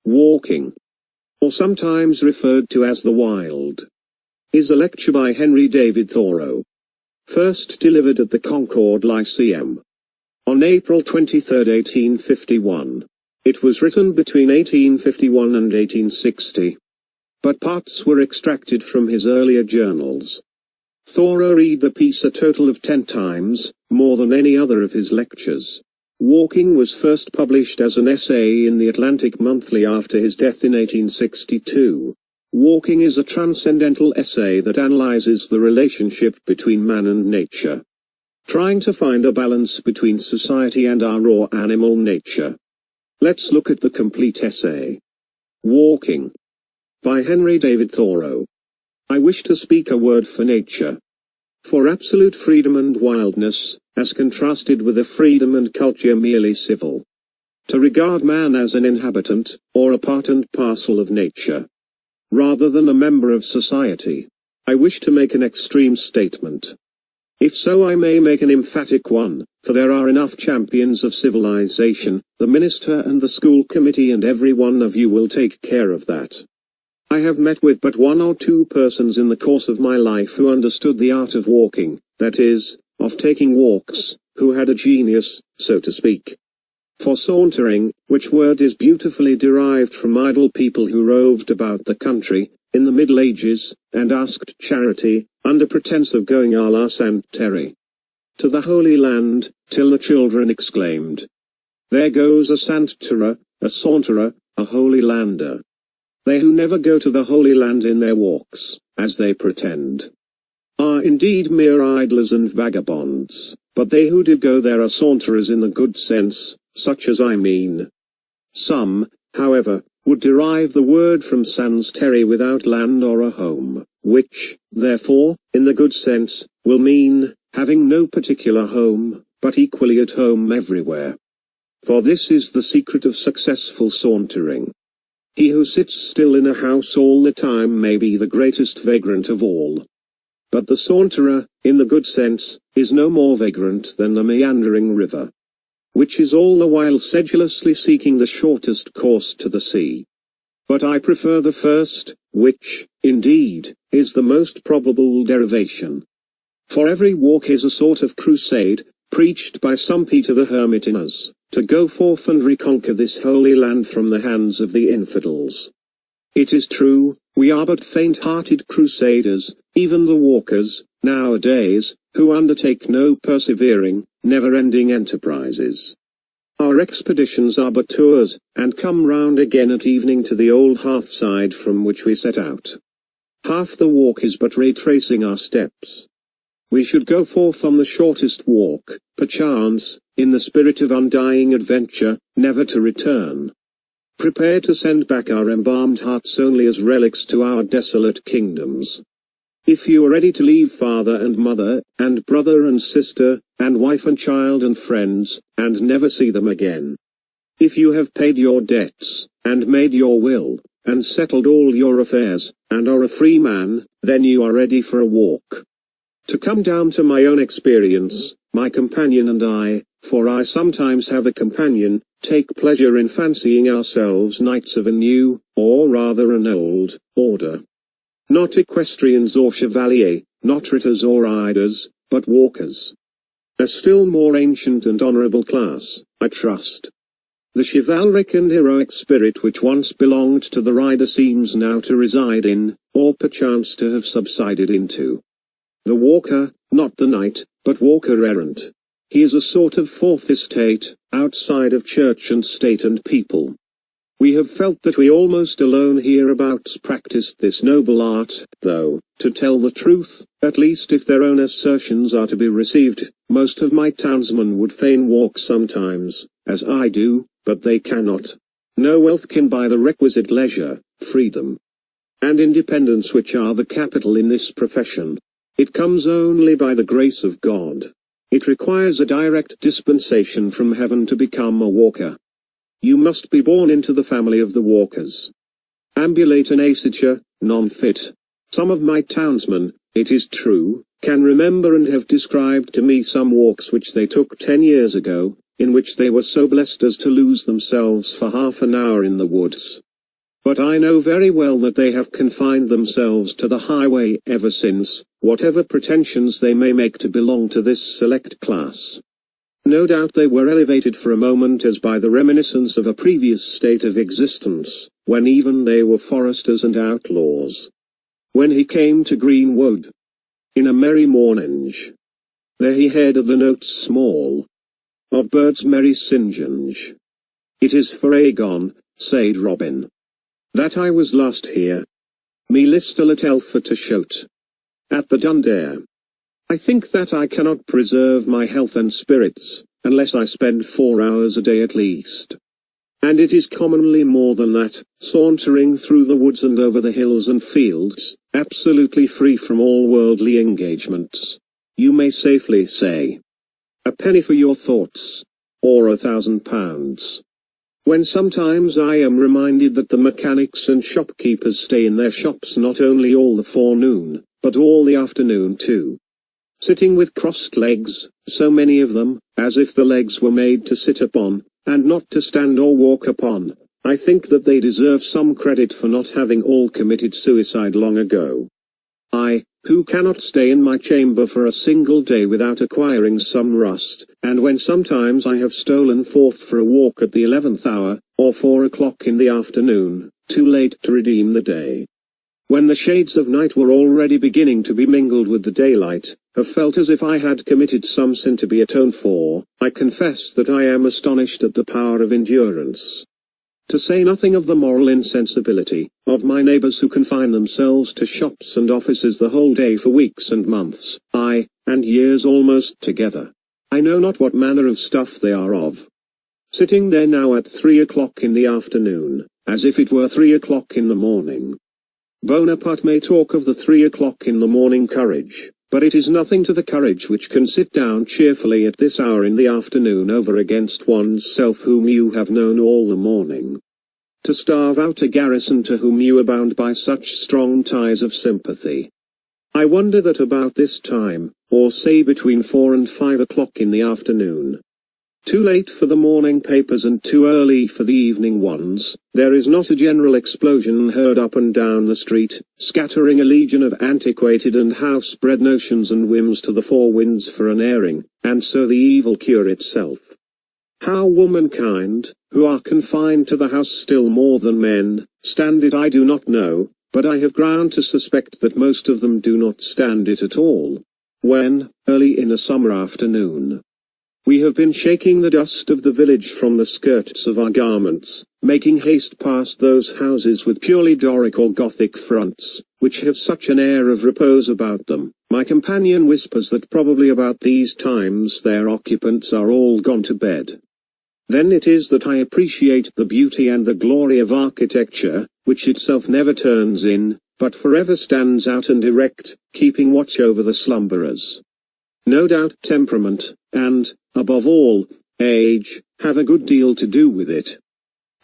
Walking, or sometimes referred to as the wild, is a lecture by Henry David Thoreau, first delivered at the Concord Lyceum on April 23, 1851. It was written between 1851 and 1860, but parts were extracted from his earlier journals. Thoreau read the piece a total of 10 times, more than any other of his lectures. Walking was first published as an essay in the Atlantic Monthly after his death in 1862. Walking is a transcendental essay that analyzes the relationship between man and nature, trying to find a balance between society and our raw animal nature. Let's look at the complete essay. Walking, by Henry David Thoreau. I wish to speak a word for nature, for absolute freedom and wildness, as contrasted with a freedom and culture merely civil. To regard man as an inhabitant, or a part and parcel of nature, rather than a member of society. I wish to make an extreme statement. If so, I may make an emphatic one, for there are enough champions of civilization, the minister and the school committee, and every one of you will take care of that. I have met with but 1 or 2 persons in the course of my life who understood the art of walking, that is, of taking walks, who had a genius, so to speak, for sauntering, which word is beautifully derived from idle people who roved about the country, in the Middle Ages, and asked charity, under pretense of going à la Sainte Terre, to the Holy Land, till the children exclaimed, "There goes a Sancterer, a Saunterer, a Holy Lander." They who never go to the Holy Land in their walks, as they pretend, are indeed mere idlers and vagabonds, but they who do go there are saunterers in the good sense, such as I mean. Some, however, would derive the word from sans terre, without land or a home, which, therefore, in the good sense, will mean, having no particular home, but equally at home everywhere. For this is the secret of successful sauntering. He who sits still in a house all the time may be the greatest vagrant of all. But the saunterer, in the good sense, is no more vagrant than the meandering river, which is all the while sedulously seeking the shortest course to the sea. But I prefer the first, which, indeed, is the most probable derivation. For every walk is a sort of crusade, preached by some Peter the Hermit in us, to go forth and reconquer this holy land from the hands of the infidels. It is true, we are but faint-hearted crusaders, even the walkers, nowadays, who undertake no persevering, never-ending enterprises. Our expeditions are but tours, and come round again at evening to the old hearthside from which we set out. Half the walk is but retracing our steps. We should go forth on the shortest walk, perchance, in the spirit of undying adventure, never to return. Prepare to send back our embalmed hearts only as relics to our desolate kingdoms. If you are ready to leave father and mother, and brother and sister, and wife and child and friends, and never see them again. If you have paid your debts, and made your will, and settled all your affairs, and are a free man, then you are ready for a walk. To come down to my own experience, my companion and I, for I sometimes have a companion, take pleasure in fancying ourselves knights of a new, or rather an old, order. Not equestrians or chevaliers, not ritters or riders, but walkers. A still more ancient and honorable class, I trust. The chivalric and heroic spirit which once belonged to the rider seems now to reside in, or perchance to have subsided into, the walker, not the knight, but walker errant. He is a sort of fourth estate, outside of church and state and people. We have felt that we almost alone hereabouts practiced this noble art, though, to tell the truth, at least if their own assertions are to be received, most of my townsmen would fain walk sometimes, as I do, but they cannot. No wealth can buy the requisite leisure, freedom, and independence which are the capital in this profession. It comes only by the grace of God. It requires a direct dispensation from heaven to become a walker. You must be born into the family of the walkers. Ambulate and aciture, non-fit. Some of my townsmen, it is true, can remember and have described to me some walks which they took 10 years ago, in which they were so blessed as to lose themselves for half an hour in the woods. But I know very well that they have confined themselves to the highway ever since, whatever pretensions they may make to belong to this select class. No doubt they were elevated for a moment as by the reminiscence of a previous state of existence, when even they were foresters and outlaws. When he came to Greenwood, in a merry morninge, there he heard of the notes small, of birds merry singinge. It is for aye gone, said Robin, that I was last here. Me listel at Elford to shoot at the Dundare. I think that I cannot preserve my health and spirits, unless I spend 4 hours a day at least. And it is commonly more than that, sauntering through the woods and over the hills and fields, absolutely free from all worldly engagements. You may safely say, a penny for your thoughts, or £1,000. When sometimes I am reminded that the mechanics and shopkeepers stay in their shops not only all the forenoon, but all the afternoon too. Sitting with crossed legs, so many of them, as if the legs were made to sit upon, and not to stand or walk upon, I think that they deserve some credit for not having all committed suicide long ago. I, who cannot stay in my chamber for a single day without acquiring some rust, and when sometimes I have stolen forth for a walk at the 11th hour, or 4 o'clock in the afternoon, too late to redeem the day, when the shades of night were already beginning to be mingled with the daylight, have felt as if I had committed some sin to be atoned for, I confess that I am astonished at the power of endurance. To say nothing of the moral insensibility of my neighbors who confine themselves to shops and offices the whole day for weeks and months, aye, and years almost together. I know not what manner of stuff they are of. Sitting there now at 3 o'clock in the afternoon, as if it were 3 o'clock in the morning. Bonaparte may talk of the 3 o'clock in the morning courage, but it is nothing to the courage which can sit down cheerfully at this hour in the afternoon over against one's self whom you have known all the morning. To starve out a garrison to whom you are bound by such strong ties of sympathy. I wonder that about this time, or say between 4 and 5 o'clock in the afternoon, too late for the morning papers and too early for the evening ones, there is not a general explosion heard up and down the street, scattering a legion of antiquated and house-bred notions and whims to the four winds for an airing, and so the evil cure itself. How womankind, who are confined to the house still more than men, stand it I do not know, but I have ground to suspect that most of them do not stand it at all. When, early in a summer afternoon, we have been shaking the dust of the village from the skirts of our garments, making haste past those houses with purely Doric or Gothic fronts, which have such an air of repose about them, my companion whispers that probably about these times their occupants are all gone to bed. Then it is that I appreciate the beauty and the glory of architecture, which itself never turns in, but forever stands out and erect, keeping watch over the slumberers. No doubt temperament, and, above all, age, have a good deal to do with it.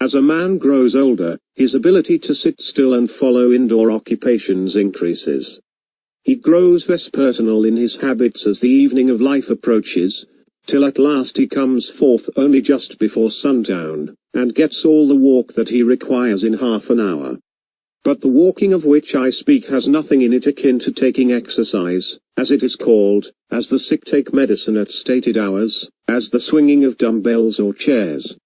As a man grows older, his ability to sit still and follow indoor occupations increases. He grows vespertinal in his habits as the evening of life approaches, till at last he comes forth only just before sundown, and gets all the walk that he requires in half an hour. But the walking of which I speak has nothing in it akin to taking exercise, as it is called, as the sick take medicine at stated hours, as the swinging of dumbbells or chairs,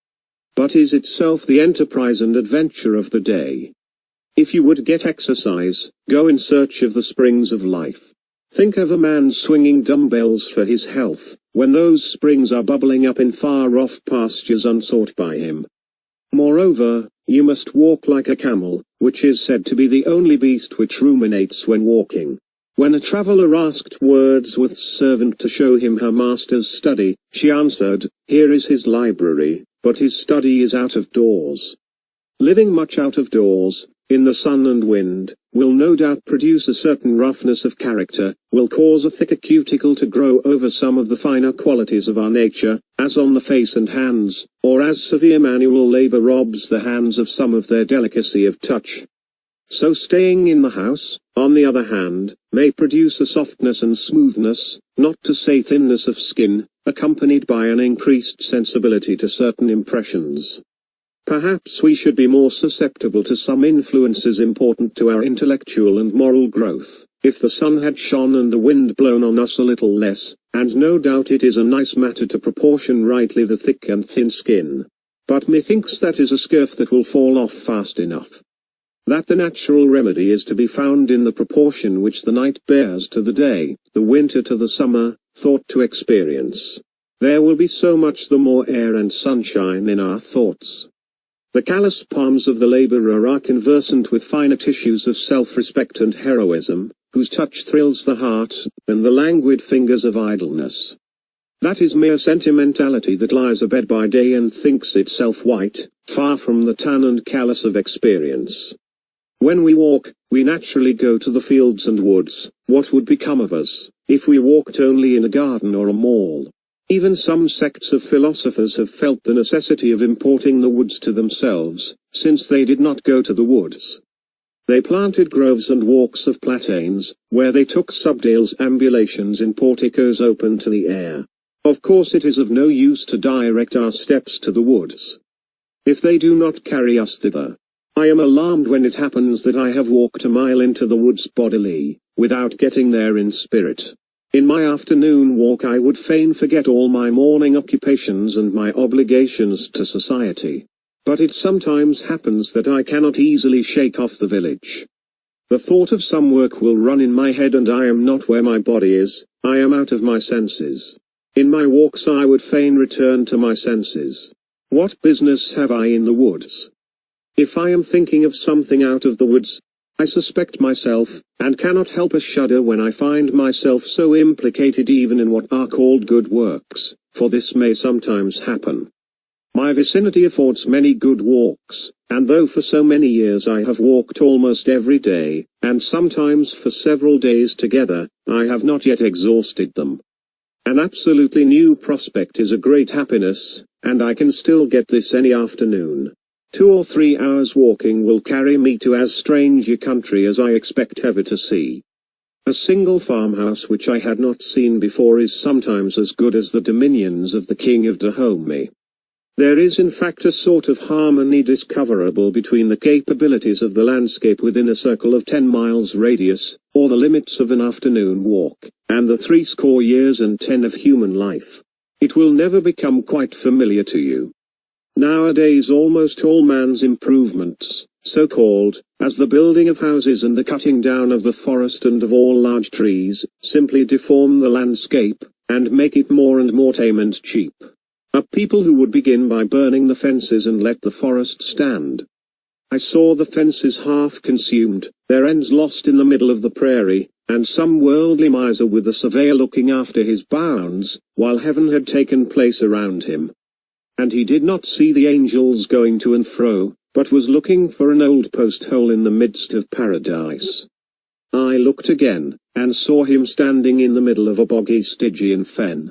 but is itself the enterprise and adventure of the day. If you would get exercise, go in search of the springs of life. Think of a man swinging dumbbells for his health, when those springs are bubbling up in far-off pastures unsought by him. Moreover, you must walk like a camel, which is said to be the only beast which ruminates when walking. When a traveller asked Wordsworth's servant to show him her master's study, she answered, "Here is his library, but his study is out of doors." Living much out of doors, in the sun and wind, will no doubt produce a certain roughness of character, will cause a thicker cuticle to grow over some of the finer qualities of our nature, as on the face and hands, or as severe manual labour robs the hands of some of their delicacy of touch. So staying in the house, on the other hand, may produce a softness and smoothness, not to say thinness of skin, accompanied by an increased sensibility to certain impressions. Perhaps we should be more susceptible to some influences important to our intellectual and moral growth, if the sun had shone and the wind blown on us a little less, and no doubt it is a nice matter to proportion rightly the thick and thin skin. But methinks that is a scurf that will fall off fast enough. That the natural remedy is to be found in the proportion which the night bears to the day, the winter to the summer, thought to experience. There will be so much the more air and sunshine in our thoughts. The callous palms of the laborer are conversant with finer tissues of self-respect and heroism, whose touch thrills the heart, than the languid fingers of idleness. That is mere sentimentality that lies abed by day and thinks itself white, far from the tan and callous of experience. When we walk, we naturally go to the fields and woods. What would become of us, if we walked only in a garden or a mall? Even some sects of philosophers have felt the necessity of importing the woods to themselves, since they did not go to the woods. They planted groves and walks of platanes, where they took subdale's ambulations in porticos open to the air. Of course it is of no use to direct our steps to the woods, if they do not carry us thither. I am alarmed when it happens that I have walked a mile into the woods bodily, without getting there in spirit. In my afternoon walk I would fain forget all my morning occupations and my obligations to society. But it sometimes happens that I cannot easily shake off the village. The thought of some work will run in my head and I am not where my body is, I am out of my senses. In my walks I would fain return to my senses. What business have I in the woods? If I am thinking of something out of the woods, I suspect myself, and cannot help a shudder when I find myself so implicated even in what are called good works, for this may sometimes happen. My vicinity affords many good walks, and though for so many years I have walked almost every day, and sometimes for several days together, I have not yet exhausted them. An absolutely new prospect is a great happiness, and I can still get this any afternoon. 2 or 3 hours walking will carry me to as strange a country as I expect ever to see. A single farmhouse which I had not seen before is sometimes as good as the dominions of the King of Dahomey. There is in fact a sort of harmony discoverable between the capabilities of the landscape within a circle of 10 miles radius, or the limits of an afternoon walk, and the 80 years and 10 of human life. It will never become quite familiar to you. Nowadays almost all man's improvements, so-called, as the building of houses and the cutting down of the forest and of all large trees, simply deform the landscape, and make it more and more tame and cheap. A people who would begin by burning the fences and let the forest stand. I saw the fences half consumed, their ends lost in the middle of the prairie, and some worldly miser with the surveyor looking after his bounds, while heaven had taken place around him. And he did not see the angels going to and fro, but was looking for an old post-hole in the midst of paradise. I looked again, and saw him standing in the middle of a boggy Stygian fen,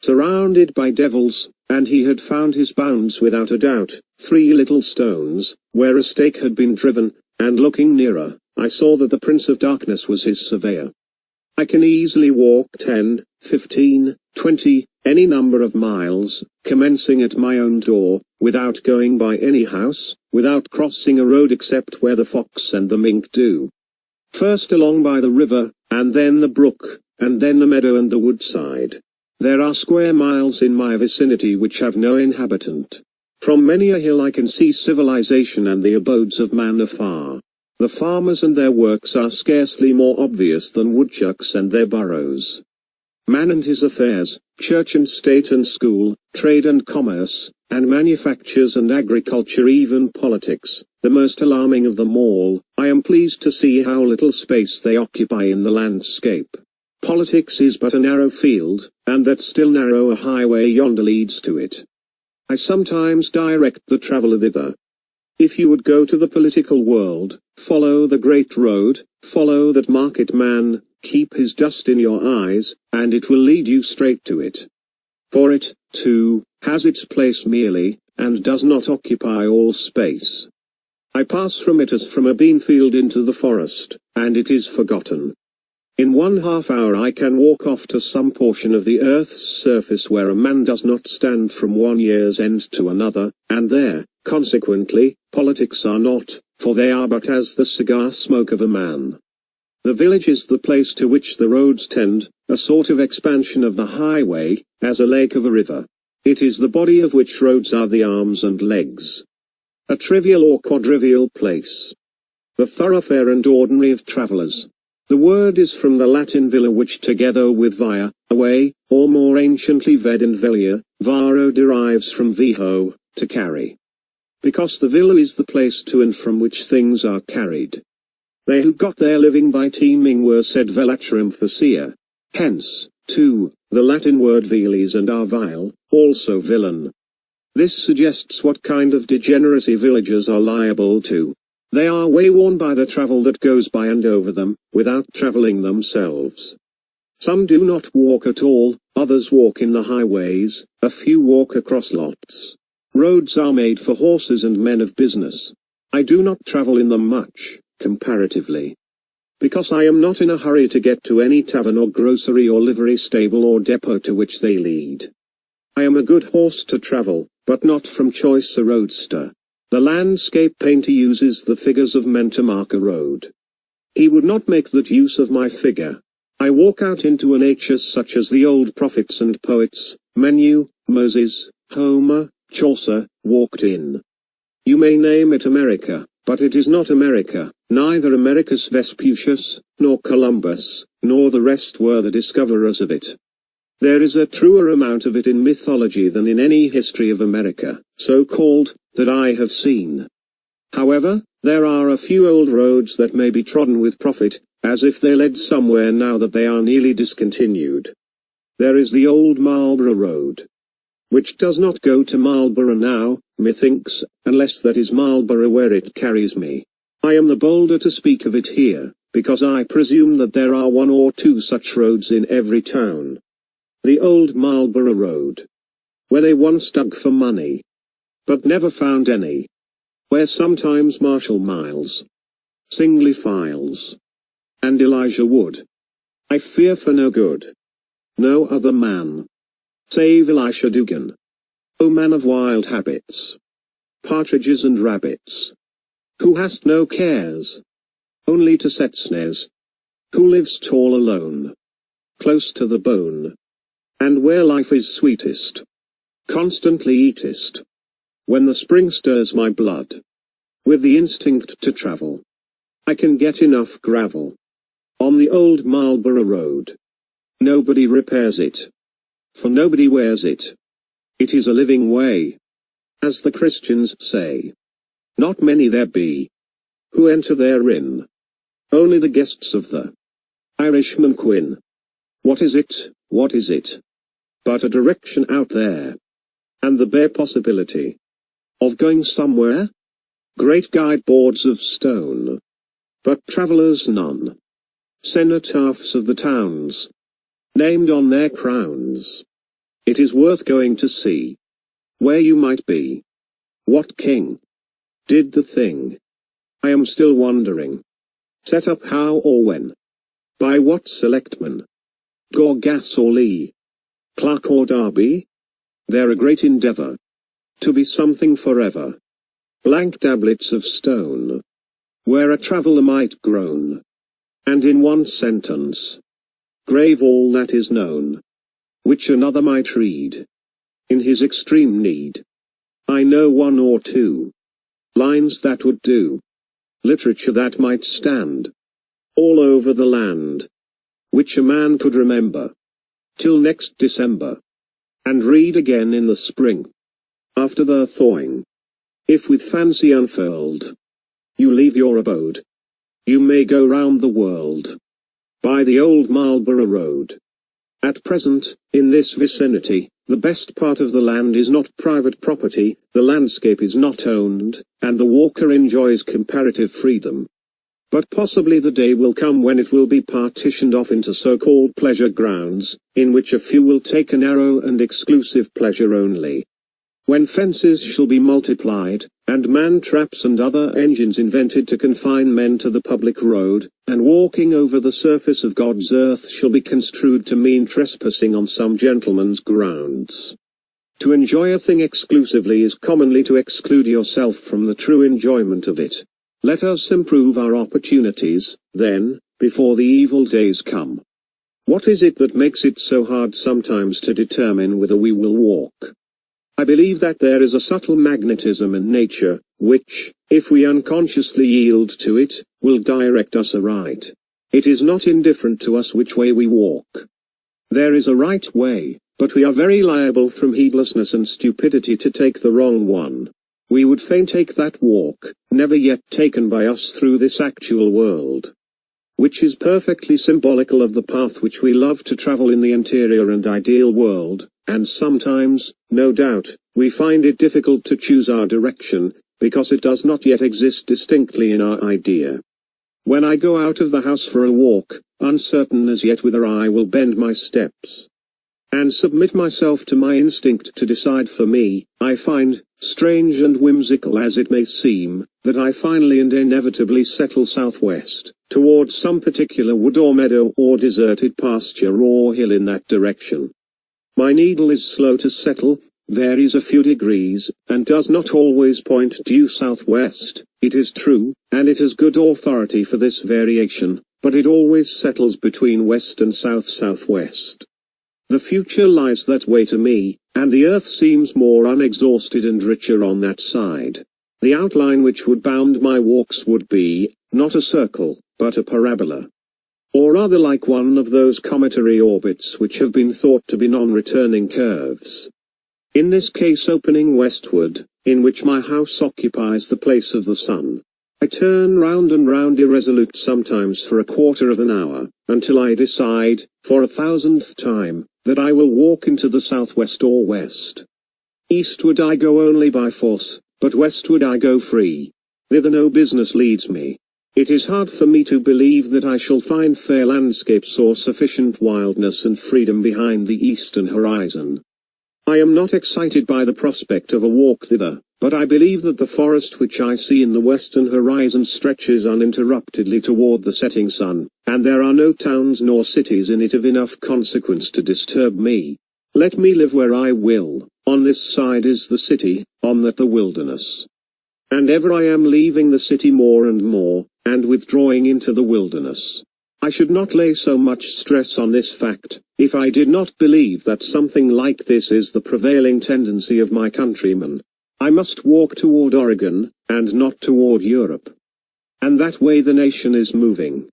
surrounded by devils, and he had found his bounds without a doubt, 3 little stones, where a stake had been driven, and looking nearer, I saw that the Prince of Darkness was his surveyor. I can easily walk 10, 15, 20, any number of miles, commencing at my own door, without going by any house, without crossing a road except where the fox and the mink do. First along by the river, and then the brook, and then the meadow and the woodside. There are square miles in my vicinity which have no inhabitant. From many a hill I can see civilization and the abodes of man afar. The farmers and their works are scarcely more obvious than woodchucks and their burrows. Man and his affairs, church and state and school, trade and commerce, and manufactures and agriculture, even politics, the most alarming of them all, I am pleased to see how little space they occupy in the landscape. Politics is but a narrow field, and that still narrower highway yonder leads to it. I sometimes direct the traveller thither. If you would go to the political world, follow the great road, follow that market man, keep his dust in your eyes, and it will lead you straight to it. For it, too, has its place merely, and does not occupy all space. I pass from it as from a bean field into the forest, and it is forgotten. In 1/2 hour I can walk off to some portion of the earth's surface where a man does not stand from one year's end to another, and there, Consequently, politics are not, for they are but as the cigar smoke of a man. The village is the place to which the roads tend, a sort of expansion of the highway, as a lake of a river. It is the body of which roads are the arms and legs. A trivial or quadrivial place. The thoroughfare and ordinary of travellers. The word is from the Latin villa, which together with via, a way, or more anciently ved and velia, varo derives from viho, to carry. Because the villa is the place to and from which things are carried. They who got their living by teaming were said velatrem facere. Hence, too, the Latin word vilis and are vile, also villain. This suggests what kind of degeneracy villagers are liable to. They are wayworn by the travel that goes by and over them, without travelling themselves. Some do not walk at all, others walk in the highways, a few walk across lots. Roads are made for horses and men of business. I do not travel in them much, comparatively. Because I am not in a hurry to get to any tavern or grocery or livery stable or depot to which they lead. I am a good horse to travel, but not from choice a roadster. The landscape painter uses the figures of men to mark a road. He would not make that use of my figure. I walk out into a nature such as the old prophets and poets, Menu, Moses, Homer, Chaucer, walked in. You may name it America, but it is not America, neither Americus Vespucius, nor Columbus, nor the rest were the discoverers of it. There is a truer amount of it in mythology than in any history of America, so called, that I have seen. However, there are a few old roads that may be trodden with profit, as if they led somewhere now that they are nearly discontinued. There is the old Marlborough Road, which does not go to Marlborough now, methinks, unless that is Marlborough where it carries me. I am the bolder to speak of it here, because I presume that there are one or two such roads in every town. The old Marlborough Road, where they once dug for money, but never found any. Where sometimes Marshall Miles, Singly Files, and Elijah Wood. I fear for no good. No other man, save Elisha Dugan. O man of wild habits, partridges and rabbits, who hast no cares, only to set snares, who lives tall alone, close to the bone, and where life is sweetest, constantly eatest. When the spring stirs my blood, with the instinct to travel, I can get enough gravel. On the old Marlborough Road, nobody repairs it, for nobody wears it. It is a living way, as the Christians say. Not many there be, who enter therein, only the guests of the Irishman Quin. What is it, what is it, but a direction out there, and the bare possibility of going somewhere? Great guide boards of stone, but travellers none. Cenotaphs of the towns, named on their crowns. It is worth going to see where you might be. What king did the thing? I am still wondering. Set up how or when? By what selectman? Gorgas or Lee? Clark or Derby? They're a great endeavour to be something forever. Blank tablets of stone, where a traveller might groan, and in one sentence grave all that is known, which another might read in his extreme need. I know one or two lines that would do, literature that might stand all over the land, which a man could remember till next December, and read again in the spring, after the thawing. If with fancy unfurled you leave your abode, you may go round the world by the old Marlborough Road. At present, in this vicinity, the best part of the land is not private property, the landscape is not owned, and the walker enjoys comparative freedom. But possibly the day will come when it will be partitioned off into so-called pleasure grounds, in which a few will take a narrow and exclusive pleasure only. When fences shall be multiplied, and man-traps and other engines invented to confine men to the public road, and walking over the surface of God's earth shall be construed to mean trespassing on some gentleman's grounds. To enjoy a thing exclusively is commonly to exclude yourself from the true enjoyment of it. Let us improve our opportunities, then, before the evil days come. What is it that makes it so hard sometimes to determine whither we will walk? I believe that there is a subtle magnetism in nature, which, if we unconsciously yield to it, will direct us aright. It is not indifferent to us which way we walk. There is a right way, but we are very liable from heedlessness and stupidity to take the wrong one. We would fain take that walk, never yet taken by us through this actual world, which is perfectly symbolical of the path which we love to travel in the interior and ideal world, and sometimes, no doubt, we find it difficult to choose our direction, because it does not yet exist distinctly in our idea. When I go out of the house for a walk, uncertain as yet whither I will bend my steps, and submit myself to my instinct to decide for me, I find, strange and whimsical as it may seem, that I finally and inevitably settle southwest, towards some particular wood or meadow or deserted pasture or hill in that direction. My needle is slow to settle, varies a few degrees, and does not always point due southwest, it is true, and it has good authority for this variation, but it always settles between west and south-southwest. The future lies that way to me, and the earth seems more unexhausted and richer on that side. The outline which would bound my walks would be, not a circle, but a parabola, or rather like one of those cometary orbits which have been thought to be non-returning curves. In this case opening westward, in which my house occupies the place of the sun, I turn round and round irresolute sometimes for a quarter of an hour, until I decide, for 1,000th time, that I will walk into the southwest or west. Eastward I go only by force, but westward I go free. Thither no business leads me. It is hard for me to believe that I shall find fair landscapes or sufficient wildness and freedom behind the eastern horizon. I am not excited by the prospect of a walk thither, but I believe that the forest which I see in the western horizon stretches uninterruptedly toward the setting sun, and there are no towns nor cities in it of enough consequence to disturb me. Let me live where I will, on this side is the city, on that the wilderness. And ever I am leaving the city more and more, and withdrawing into the wilderness. I should not lay so much stress on this fact, if I did not believe that something like this is the prevailing tendency of my countrymen. I must walk toward Oregon, and not toward Europe. And that way the nation is moving.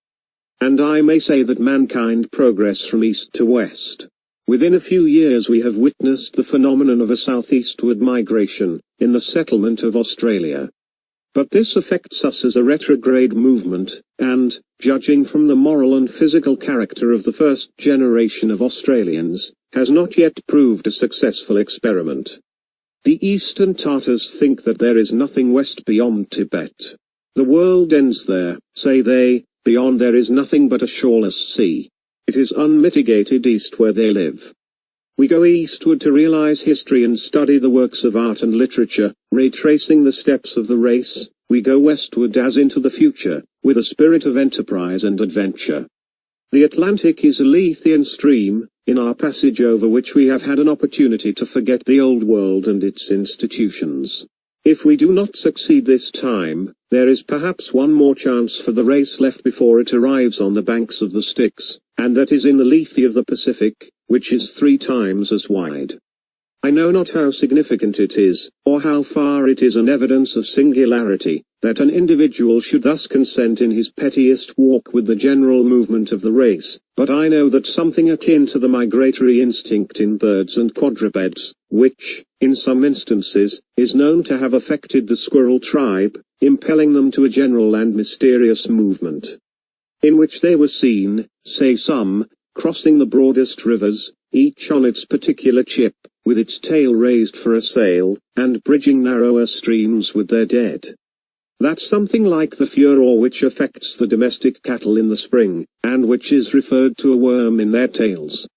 And I may say that mankind progress from east to west. Within a few years we have witnessed the phenomenon of a southeastward migration, in the settlement of Australia. But this affects us as a retrograde movement, and, judging from the moral and physical character of the first generation of Australians, has not yet proved a successful experiment. The Eastern Tartars think that there is nothing west beyond Tibet. The world ends there, say they, beyond there is nothing but a shoreless sea. It is unmitigated east where they live. We go eastward to realize history and study the works of art and literature, retracing the steps of the race. We go westward as into the future, with a spirit of enterprise and adventure. The Atlantic is a Lethean stream, in our passage over which we have had an opportunity to forget the old world and its institutions. If we do not succeed this time, there is perhaps one more chance for the race left before it arrives on the banks of the Styx, and that is in the Lethe of the Pacific, which is 3 times as wide. I know not how significant it is, or how far it is an evidence of singularity, that an individual should thus consent in his pettiest walk with the general movement of the race, but I know that something akin to the migratory instinct in birds and quadrupeds, which, in some instances, is known to have affected the squirrel tribe, impelling them to a general and mysterious movement, in which they were seen, say some, crossing the broadest rivers, each on its particular chip, with its tail raised for a sail, and bridging narrower streams with their dead. That's something like the furor which affects the domestic cattle in the spring, and which is referred to a worm in their tails.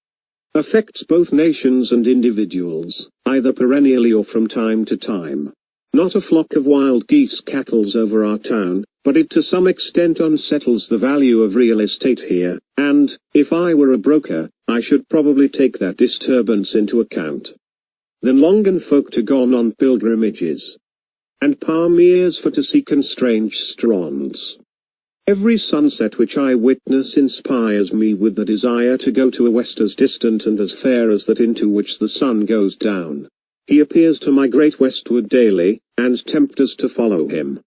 Affects both nations and individuals, either perennially or from time to time. Not a flock of wild geese cackles over our town, but it to some extent unsettles the value of real estate here, and, if I were a broker, I should probably take that disturbance into account. than longen folk to gone on pilgrimages, and palm years for to seek strange strands. Every sunset which I witness inspires me with the desire to go to a west as distant and as fair as that into which the sun goes down. He appears to migrate westward daily, and tempt us to follow him.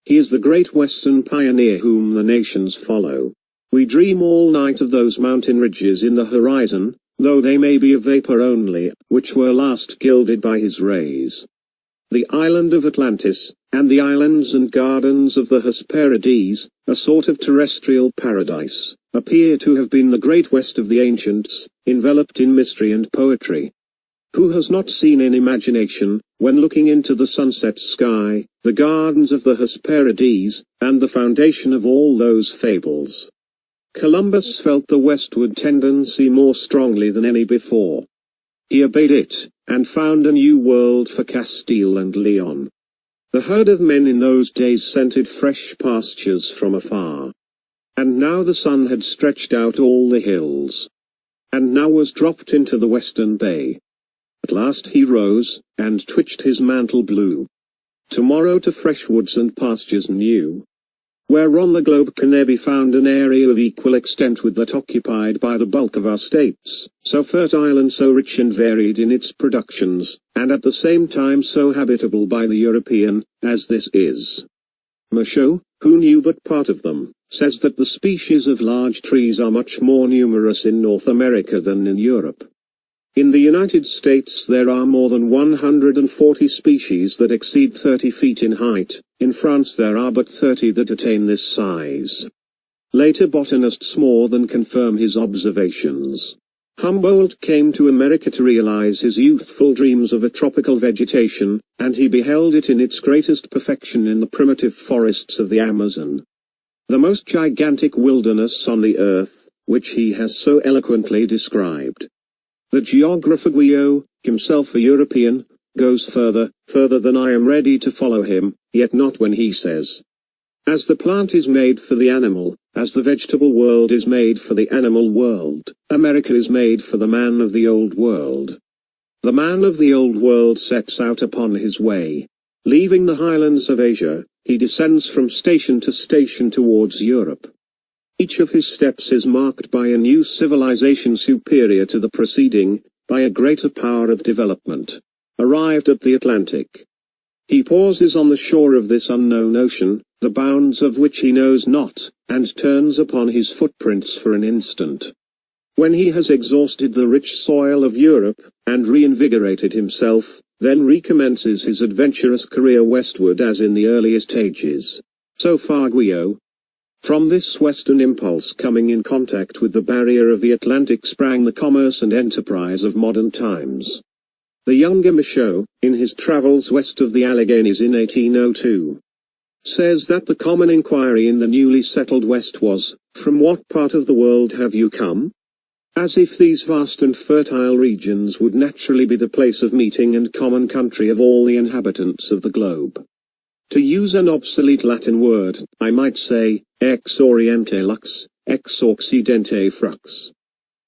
He is the great western pioneer whom the nations follow. We dream all night of those mountain ridges in the horizon, though they may be a vapor only, which were last gilded by his rays. The island of Atlantis, and the islands and gardens of the Hesperides, a sort of terrestrial paradise, appear to have been the great west of the ancients, enveloped in mystery and poetry. Who has not seen in imagination, when looking into the sunset sky, the gardens of the Hesperides, and the foundation of all those fables? Columbus felt the westward tendency more strongly than any before. He obeyed it, and found a new world for Castile and Leon. The herd of men in those days scented fresh pastures from afar. And now the sun had stretched out all the hills, and now was dropped into the western bay. At last he rose, and twitched his mantle blue. Tomorrow to fresh woods and pastures new. Where on the globe can there be found an area of equal extent with that occupied by the bulk of our states, so fertile and so rich and varied in its productions, and at the same time so habitable by the European, as this is? Michaud, who knew but part of them, says that the species of large trees are much more numerous in North America than in Europe. In the United States there are more than 140 species that exceed 30 feet in height. In France there are but 30 that attain this size. Later botanists more than confirm his observations. Humboldt came to America to realize his youthful dreams of a tropical vegetation, and he beheld it in its greatest perfection in the primitive forests of the Amazon. The most gigantic wilderness on the earth, which he has so eloquently described. The geographer Guyot, himself a European, goes further than I am ready to follow him, yet not when he says, as the plant is made for the animal, as the vegetable world is made for the animal world, America is made for the man of the old world. The man of the old world sets out upon his way. Leaving the highlands of Asia, he descends from station to station towards Europe. Each of his steps is marked by a new civilization superior to the preceding, by a greater power of development. Arrived at the Atlantic, he pauses on the shore of this unknown ocean, the bounds of which he knows not, and turns upon his footprints for an instant. When he has exhausted the rich soil of Europe, and reinvigorated himself, then recommences his adventurous career westward as in the earliest ages. So far Guyot. From this western impulse coming in contact with the barrier of the Atlantic sprang the commerce and enterprise of modern times. The younger Michaud, in his travels west of the Alleghenies in 1802, says that the common inquiry in the newly settled West was, "From what part of the world have you come?" As if these vast and fertile regions would naturally be the place of meeting and common country of all the inhabitants of the globe. To use an obsolete Latin word, I might say, ex oriente lux, ex occidente frux.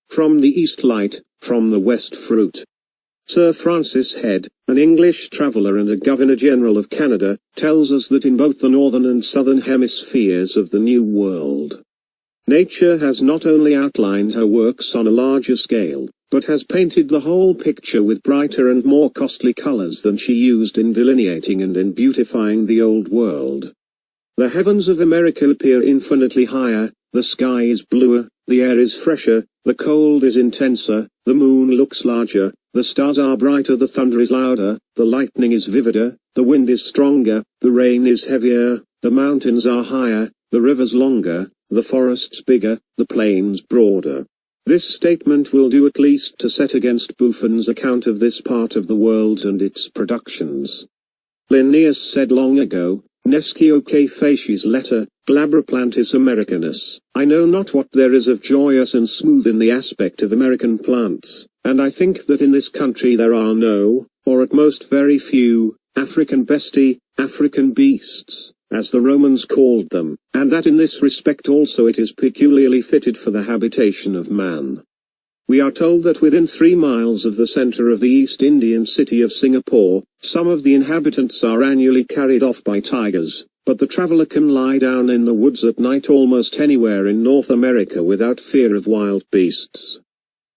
From the east light, from the west fruit. Sir Francis Head, an English traveller and a Governor-General of Canada, tells us that in both the northern and southern hemispheres of the New World, nature has not only outlined her works on a larger scale, but has painted the whole picture with brighter and more costly colors than she used in delineating and in beautifying the Old World. The heavens of America appear infinitely higher, the sky is bluer, the air is fresher, the cold is intenser, the moon looks larger, the stars are brighter, the thunder is louder, the lightning is vivider, the wind is stronger, the rain is heavier, the mountains are higher, the rivers longer, the forests bigger, the plains broader. This statement will do at least to set against Buffon's account of this part of the world and its productions. Linnaeus said long ago, Nescio que facies letter, glabra plantis Americanus. I know not what there is of joyous and smooth in the aspect of American plants, and I think that in this country there are no, or at most very few, African besti, African beasts, as the Romans called them, and that in this respect also it is peculiarly fitted for the habitation of man. We are told that within 3 miles of the center of the East Indian city of Singapore, some of the inhabitants are annually carried off by tigers, but the traveler can lie down in the woods at night almost anywhere in North America without fear of wild beasts.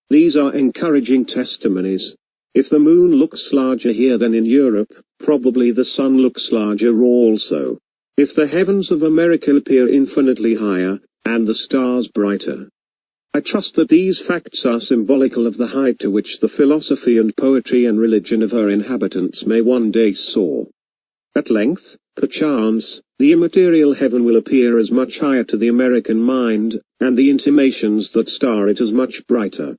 These are encouraging testimonies. If the moon looks larger here than in Europe, probably the sun looks larger also. If the heavens of America appear infinitely higher, and the stars brighter. I trust that these facts are symbolical of the height to which the philosophy and poetry and religion of her inhabitants may one day soar. At length, perchance, the immaterial heaven will appear as much higher to the American mind, and the intimations that star it as much brighter.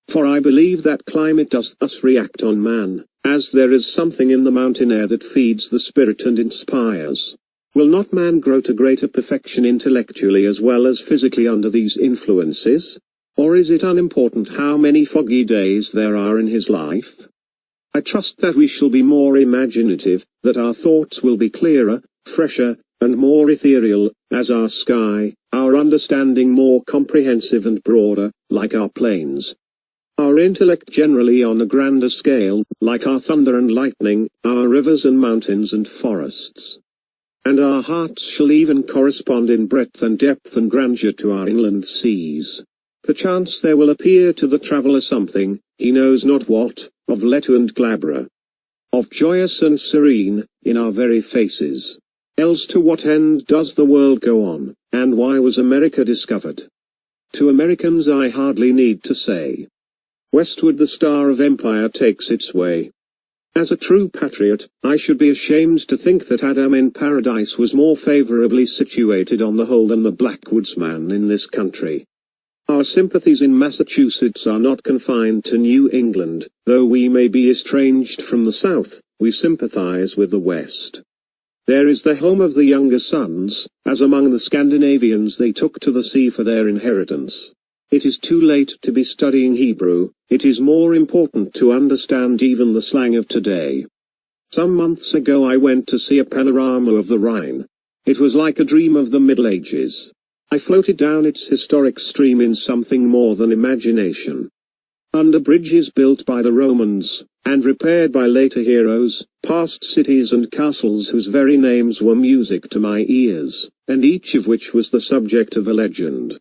For I believe that climate does thus react on man, as there is something in the mountain air that feeds the spirit and inspires. Will not man grow to greater perfection intellectually as well as physically under these influences? Or is it unimportant how many foggy days there are in his life? I trust that we shall be more imaginative, that our thoughts will be clearer, fresher, and more ethereal, as our sky, our understanding more comprehensive and broader, like our plains. Our intellect generally on a grander scale, like our thunder and lightning, our rivers and mountains and forests. And our hearts shall even correspond in breadth and depth and grandeur to our inland seas. Perchance there will appear to the traveller something, he knows not what, of Leto and Glabra. Of joyous and serene, in our very faces. Else to what end does the world go on, and why was America discovered? To Americans I hardly need to say. Westward the star of empire takes its way. As a true patriot, I should be ashamed to think that Adam in paradise was more favorably situated on the whole than the backwoodsman in this country. Our sympathies in Massachusetts are not confined to New England, though we may be estranged from the South, we sympathize with the West. There is the home of the younger sons, as among the Scandinavians they took to the sea for their inheritance. It is too late to be studying Hebrew, it is more important to understand even the slang of today. Some months ago I went to see a panorama of the Rhine. It was like a dream of the Middle Ages. I floated down its historic stream in something more than imagination. Under bridges built by the Romans, and repaired by later heroes, past cities and castles whose very names were music to my ears, and each of which was the subject of a legend.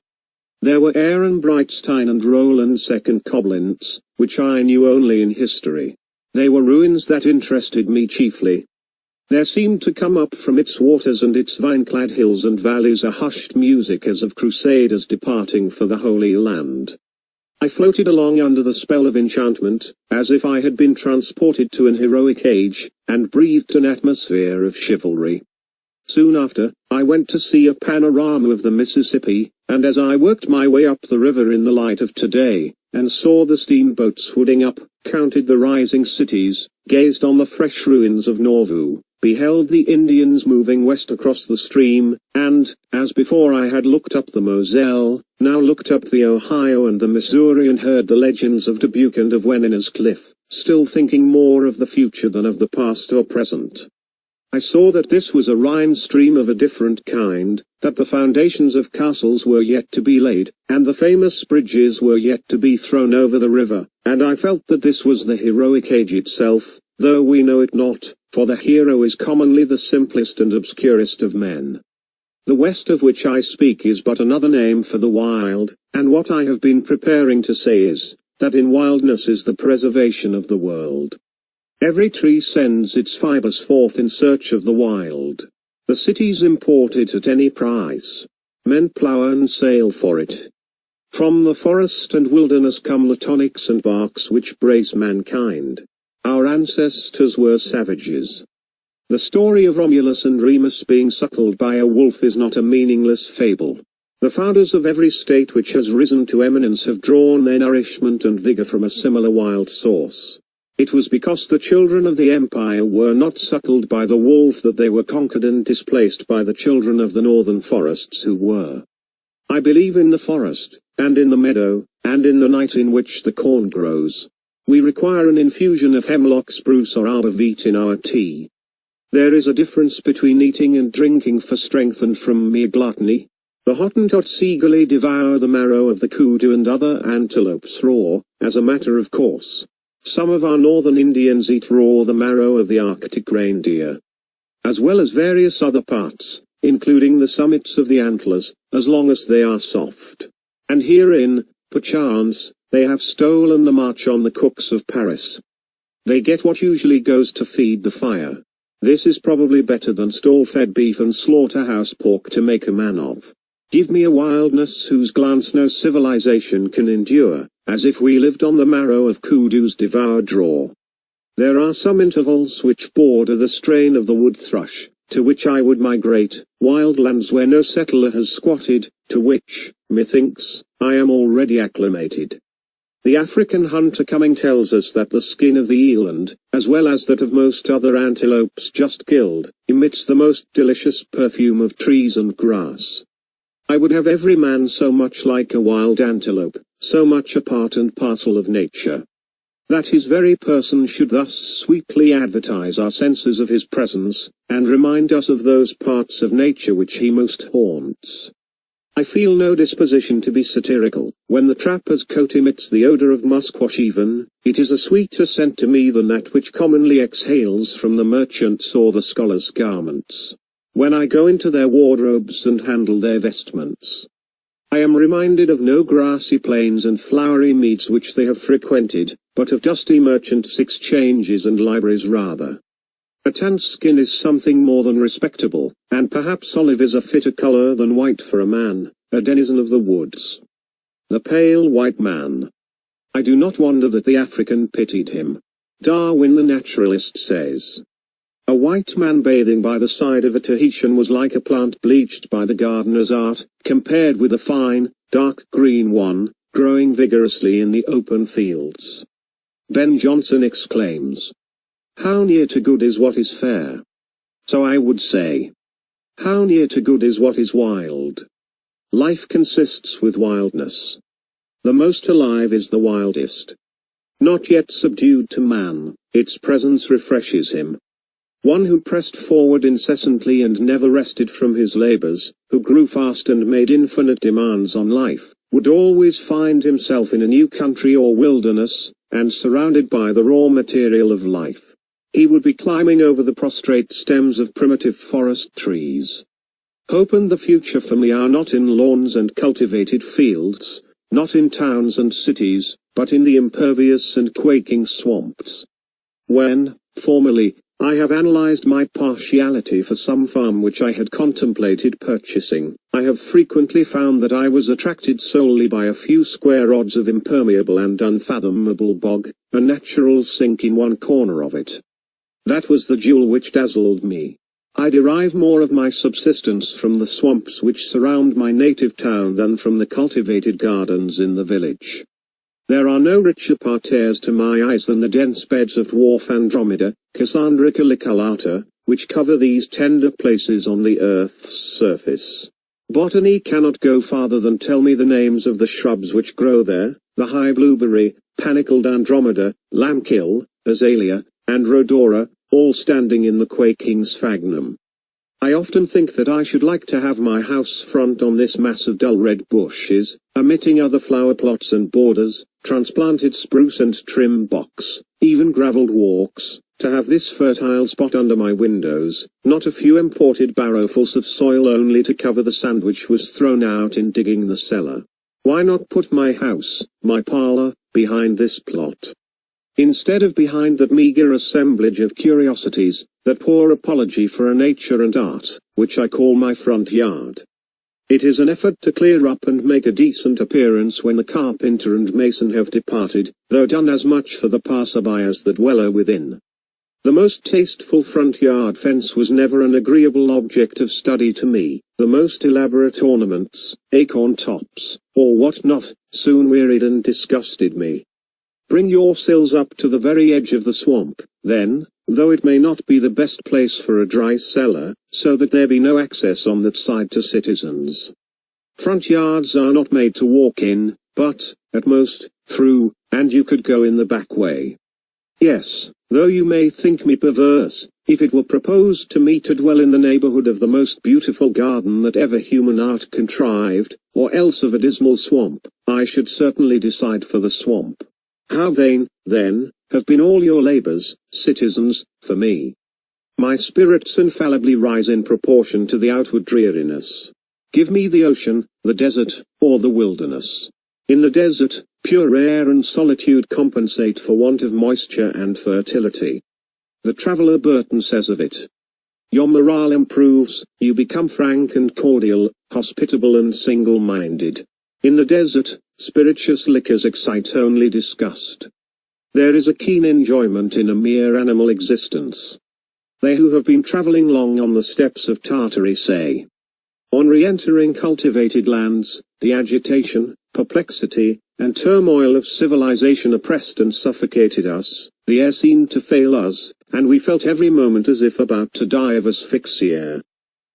There were Ehrenbreitstein and Rolandseck and Koblenz, which I knew only in history. They were ruins that interested me chiefly. There seemed to come up from its waters and its vine-clad hills and valleys a hushed music as of crusaders departing for the Holy Land. I floated along under the spell of enchantment, as if I had been transported to an heroic age, and breathed an atmosphere of chivalry. Soon after, I went to see a panorama of the Mississippi, and as I worked my way up the river in the light of today, and saw the steamboats wooding up, counted the rising cities, gazed on the fresh ruins of Nauvoo, beheld the Indians moving west across the stream, and, as before I had looked up the Moselle, now looked up the Ohio and the Missouri and heard the legends of Dubuque and of Wenina's Cliff, still thinking more of the future than of the past or present. I saw that this was a Rhine stream of a different kind, that the foundations of castles were yet to be laid, and the famous bridges were yet to be thrown over the river, and I felt that this was the heroic age itself, though we know it not, for the hero is commonly the simplest and obscurest of men. The West of which I speak is but another name for the wild, and what I have been preparing to say is, that in wildness is the preservation of the world. Every tree sends its fibers forth in search of the wild. The cities import it at any price. Men plough and sail for it. From the forest and wilderness come the tonics and barks which brace mankind. Our ancestors were savages. The story of Romulus and Remus being suckled by a wolf is not a meaningless fable. The founders of every state which has risen to eminence have drawn their nourishment and vigor from a similar wild source. It was because the children of the empire were not suckled by the wolf that they were conquered and displaced by the children of the northern forests who were. I believe in the forest, and in the meadow, and in the night in which the corn grows. We require an infusion of hemlock spruce or arborvitae in our tea. There is a difference between eating and drinking for strength and from mere gluttony. The Hottentots eagerly devour the marrow of the kudu and other antelopes raw, as a matter of course. Some of our northern Indians eat raw the marrow of the Arctic reindeer, as well as various other parts, including the summits of the antlers, as long as they are soft. And herein, perchance, they have stolen the march on the cooks of Paris. They get what usually goes to feed the fire. This is probably better than stall-fed beef and slaughterhouse pork to make a man of. Give me a wildness whose glance no civilization can endure, as if we lived on the marrow of kudus devoured raw. There are some intervals which border the strain of the wood thrush, to which I would migrate, wild lands where no settler has squatted, to which, methinks, I am already acclimated. The African hunter coming tells us that the skin of the eland, as well as that of most other antelopes just killed, emits the most delicious perfume of trees and grass. I would have every man so much like a wild antelope, so much a part and parcel of nature, that his very person should thus sweetly advertise our senses of his presence, and remind us of those parts of nature which he most haunts. I feel no disposition to be satirical. When the trapper's coat emits the odor of musquash even, it is a sweeter scent to me than that which commonly exhales from the merchant's or the scholar's garments. When I go into their wardrobes and handle their vestments, I am reminded of no grassy plains and flowery meads which they have frequented, but of dusty merchants' exchanges and libraries rather. A tanned skin is something more than respectable, and perhaps olive is a fitter color than white for a man, a denizen of the woods. The pale white man. I do not wonder that the African pitied him. Darwin the naturalist says, a white man bathing by the side of a Tahitian was like a plant bleached by the gardener's art, compared with a fine, dark green one, growing vigorously in the open fields. Ben Jonson exclaims, how near to good is what is fair? So I would say, how near to good is what is wild? Life consists with wildness. The most alive is the wildest. Not yet subdued to man, its presence refreshes him. One who pressed forward incessantly and never rested from his labors, who grew fast and made infinite demands on life, would always find himself in a new country or wilderness, and surrounded by the raw material of life. He would be climbing over the prostrate stems of primitive forest trees. Hope and the future for me are not in lawns and cultivated fields, not in towns and cities, but in the impervious and quaking swamps. When, formerly, I have analyzed my partiality for some farm which I had contemplated purchasing, I have frequently found that I was attracted solely by a few square rods of impermeable and unfathomable bog, a natural sink in one corner of it. That was the jewel which dazzled me. I derive more of my subsistence from the swamps which surround my native town than from the cultivated gardens in the village. There are no richer parterres to my eyes than the dense beds of dwarf Andromeda, Cassandra colliculata, which cover these tender places on the earth's surface. Botany cannot go farther than tell me the names of the shrubs which grow there, the high blueberry, panicled Andromeda, lambkill, azalea, and rhodora, all standing in the quaking sphagnum. I often think that I should like to have my house front on this mass of dull red bushes, omitting other flower plots and borders, transplanted spruce and trim box, even gravelled walks, to have this fertile spot under my windows, not a few imported barrowfuls of soil only to cover the sand which was thrown out in digging the cellar. Why not put my house, my parlour, behind this plot, instead of behind that meagre assemblage of curiosities, that poor apology for a nature and art, which I call my front yard? It is an effort to clear up and make a decent appearance when the carpenter and mason have departed, though done as much for the passer-by as the dweller within. The most tasteful front yard fence was never an agreeable object of study to me. The most elaborate ornaments, acorn tops, or what not, soon wearied and disgusted me. Bring your sills up to the very edge of the swamp, then, though it may not be the best place for a dry cellar, so that there be no access on that side to citizens. Front yards are not made to walk in, but, at most, through, and you could go in the back way. Yes, Though you may think me perverse, if it were proposed to me to dwell in the neighborhood of the most beautiful garden that ever human art contrived, or else of a dismal swamp, I should certainly decide for the swamp. How vain, then, have been all your labors, citizens, for me. My spirits infallibly rise in proportion to the outward dreariness. Give me the ocean, the desert, or the wilderness. In the desert, pure air and solitude compensate for want of moisture and fertility. The traveler Burton says of it, "Your morale improves, you become frank and cordial, hospitable and single-minded. In the desert, spirituous liquors excite only disgust. There is a keen enjoyment in a mere animal existence." They who have been traveling long on the steppes of Tartary say, "On re-entering cultivated lands, the agitation, perplexity, and turmoil of civilization oppressed and suffocated us, the air seemed to fail us, and we felt every moment as if about to die of asphyxia.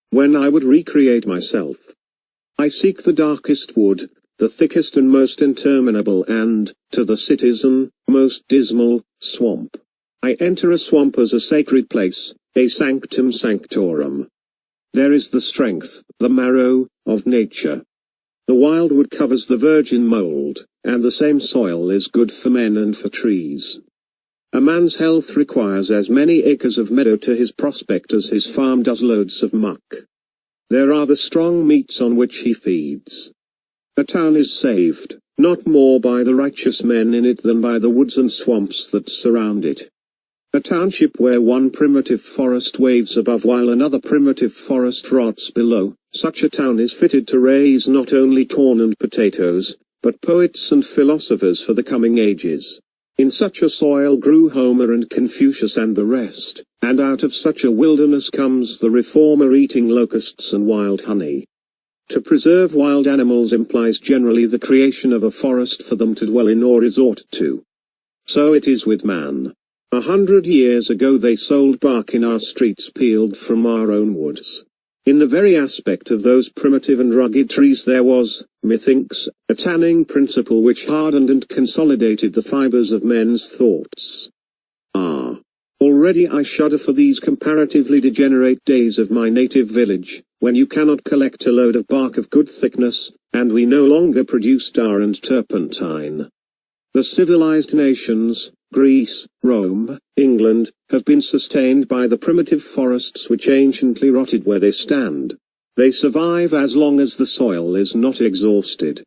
When I would recreate myself, I seek the darkest wood, the thickest and most interminable and, to the citizen, most dismal, swamp. I enter a swamp as a sacred place, a sanctum sanctorum. There is the strength, the marrow, of nature. The wildwood covers the virgin mold, and the same soil is good for men and for trees. A man's health requires as many acres of meadow to his prospect as his farm does loads of muck. There are the strong meats on which he feeds. A town is saved, not more by the righteous men in it than by the woods and swamps that surround it. A township where one primitive forest waves above while another primitive forest rots below, such a town is fitted to raise not only corn and potatoes, but poets and philosophers for the coming ages. In such a soil grew Homer and Confucius and the rest, and out of such a wilderness comes the reformer eating locusts and wild honey. To preserve wild animals implies generally the creation of a forest for them to dwell in or resort to. So it is with man. 100 years ago they sold bark in our streets peeled from our own woods. In the very aspect of those primitive and rugged trees there was, methinks, a tanning principle which hardened and consolidated the fibers of men's thoughts. Ah! Already I shudder for these comparatively degenerate days of my native village, when you cannot collect a load of bark of good thickness, and we no longer produce tar and turpentine. The civilized nations, Greece, Rome, England, have been sustained by the primitive forests which anciently rotted where they stand. They survive as long as the soil is not exhausted.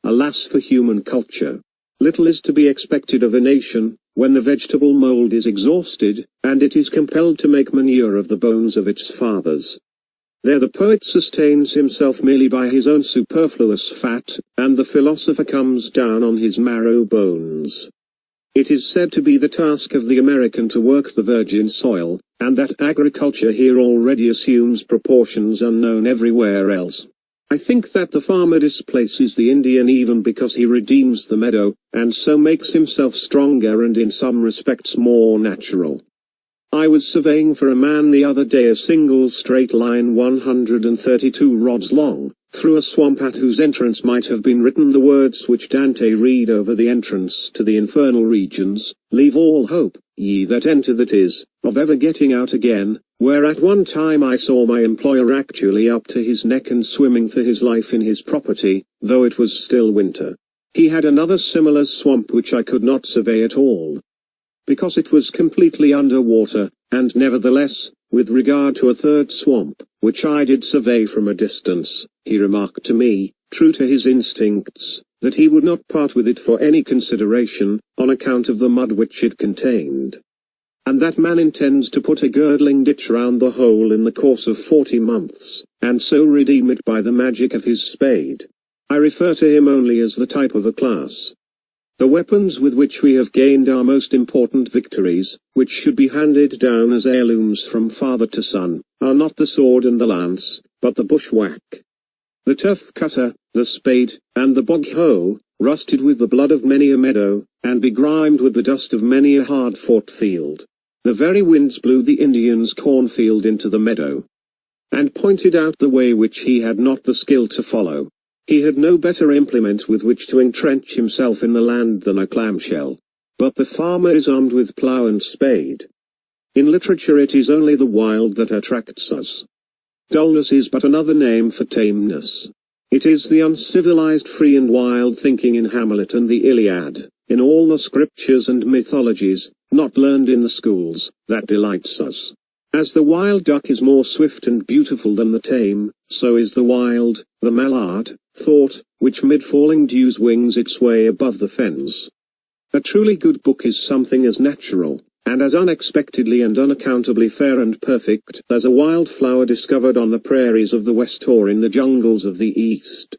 Alas for human culture! Little is to be expected of a nation, when the vegetable mold is exhausted, and it is compelled to make manure of the bones of its fathers. There the poet sustains himself merely by his own superfluous fat, and the philosopher comes down on his marrow bones. It is said to be the task of the American to work the virgin soil, and that agriculture here already assumes proportions unknown everywhere else. I think that the farmer displaces the Indian even because he redeems the meadow, and so makes himself stronger and in some respects more natural. I was surveying for a man the other day a single straight line 132 rods long, through a swamp at whose entrance might have been written the words which Dante read over the entrance to the infernal regions, "Leave all hope, ye that enter that is, of ever getting out again," where at one time I saw my employer actually up to his neck and swimming for his life in his property, though it was still winter. He had another similar swamp which I could not survey at all, because it was completely under water, and nevertheless, with regard to a third swamp, which I did survey from a distance, he remarked to me, true to his instincts, that he would not part with it for any consideration, on account of the mud which it contained. And that man intends to put a girdling ditch round the whole in the course of 40 months, and so redeem it by the magic of his spade. I refer to him only as the type of a class. The weapons with which we have gained our most important victories, which should be handed down as heirlooms from father to son, are not the sword and the lance, but the bushwhack. The turf cutter, the spade, and the bog hoe, rusted with the blood of many a meadow, and begrimed with the dust of many a hard-fought field. The very winds blew the Indian's cornfield into the meadow, and pointed out the way which he had not the skill to follow. He had no better implement with which to entrench himself in the land than a clamshell. but the farmer is armed with plough and spade. In literature it is only the wild that attracts us. Dullness is but another name for tameness. It is the uncivilized free and wild thinking in Hamlet and the Iliad, in all the scriptures and mythologies, not learned in the schools, that delights us. As the wild duck is more swift and beautiful than the tame, so is the wild, the mallard, thought, which mid falling dews wings its way above the fens. A truly good book is something as natural, and as unexpectedly and unaccountably fair and perfect as a wildflower discovered on the prairies of the West or in the jungles of the East.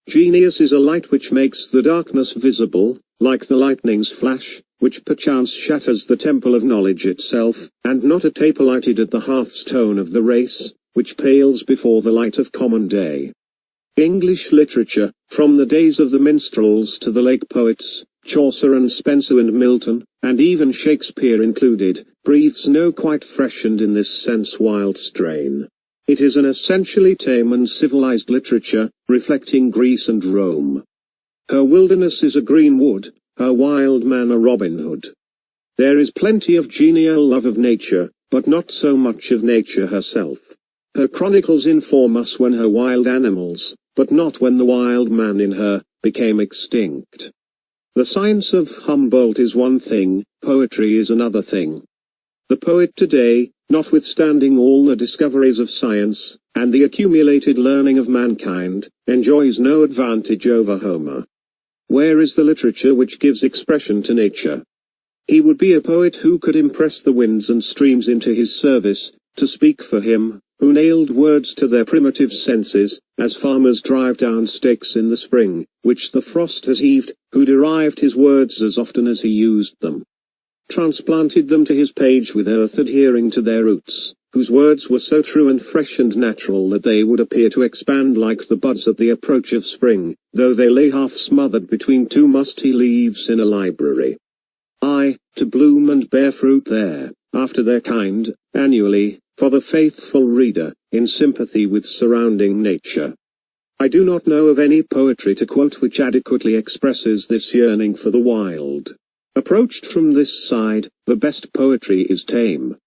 Genius is a light which makes the darkness visible, like the lightning's flash, which perchance shatters the temple of knowledge itself, and not a taper lighted at the hearthstone of the race, which pales before the light of common day. English literature, from the days of the minstrels to the lake poets, Chaucer and Spenser and Milton, and even Shakespeare included, breathes no quite fresh and in this sense wild strain. It is an essentially tame and civilized literature, reflecting Greece and Rome. Her wilderness is a green wood, her wild man a Robin Hood. There is plenty of genial love of nature, but not so much of nature herself. Her chronicles inform us when her wild animals, but not when the wild man in her, became extinct. The science of Humboldt is one thing, poetry is another thing. The poet today, notwithstanding all the discoveries of science, and the accumulated learning of mankind, enjoys no advantage over Homer. Where is the literature which gives expression to nature? He would be a poet who could impress the winds and streams into his service, to speak for him, who nailed words to their primitive senses, as farmers drive down stakes in the spring, which the frost has heaved, who derived his words as often as he used them, transplanted them to his page with earth adhering to their roots, whose words were so true and fresh and natural that they would appear to expand like the buds at the approach of spring, though they lay half smothered between two musty leaves in a library. Aye, to bloom and bear fruit there, after their kind, annually, for the faithful reader, in sympathy with surrounding nature. I do not know of any poetry to quote which adequately expresses this yearning for the wild. Approached from this side, the best poetry is tame.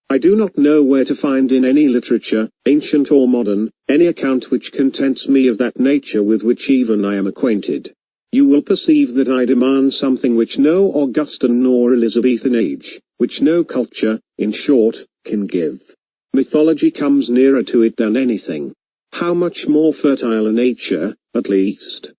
I do not know where to find in any literature, ancient or modern, any account which contents me of that nature with which even I am acquainted. You will perceive that I demand something which no Augustan nor Elizabethan age, which no culture, in short, can give. Mythology comes nearer to it than anything. How much more fertile a nature, at least,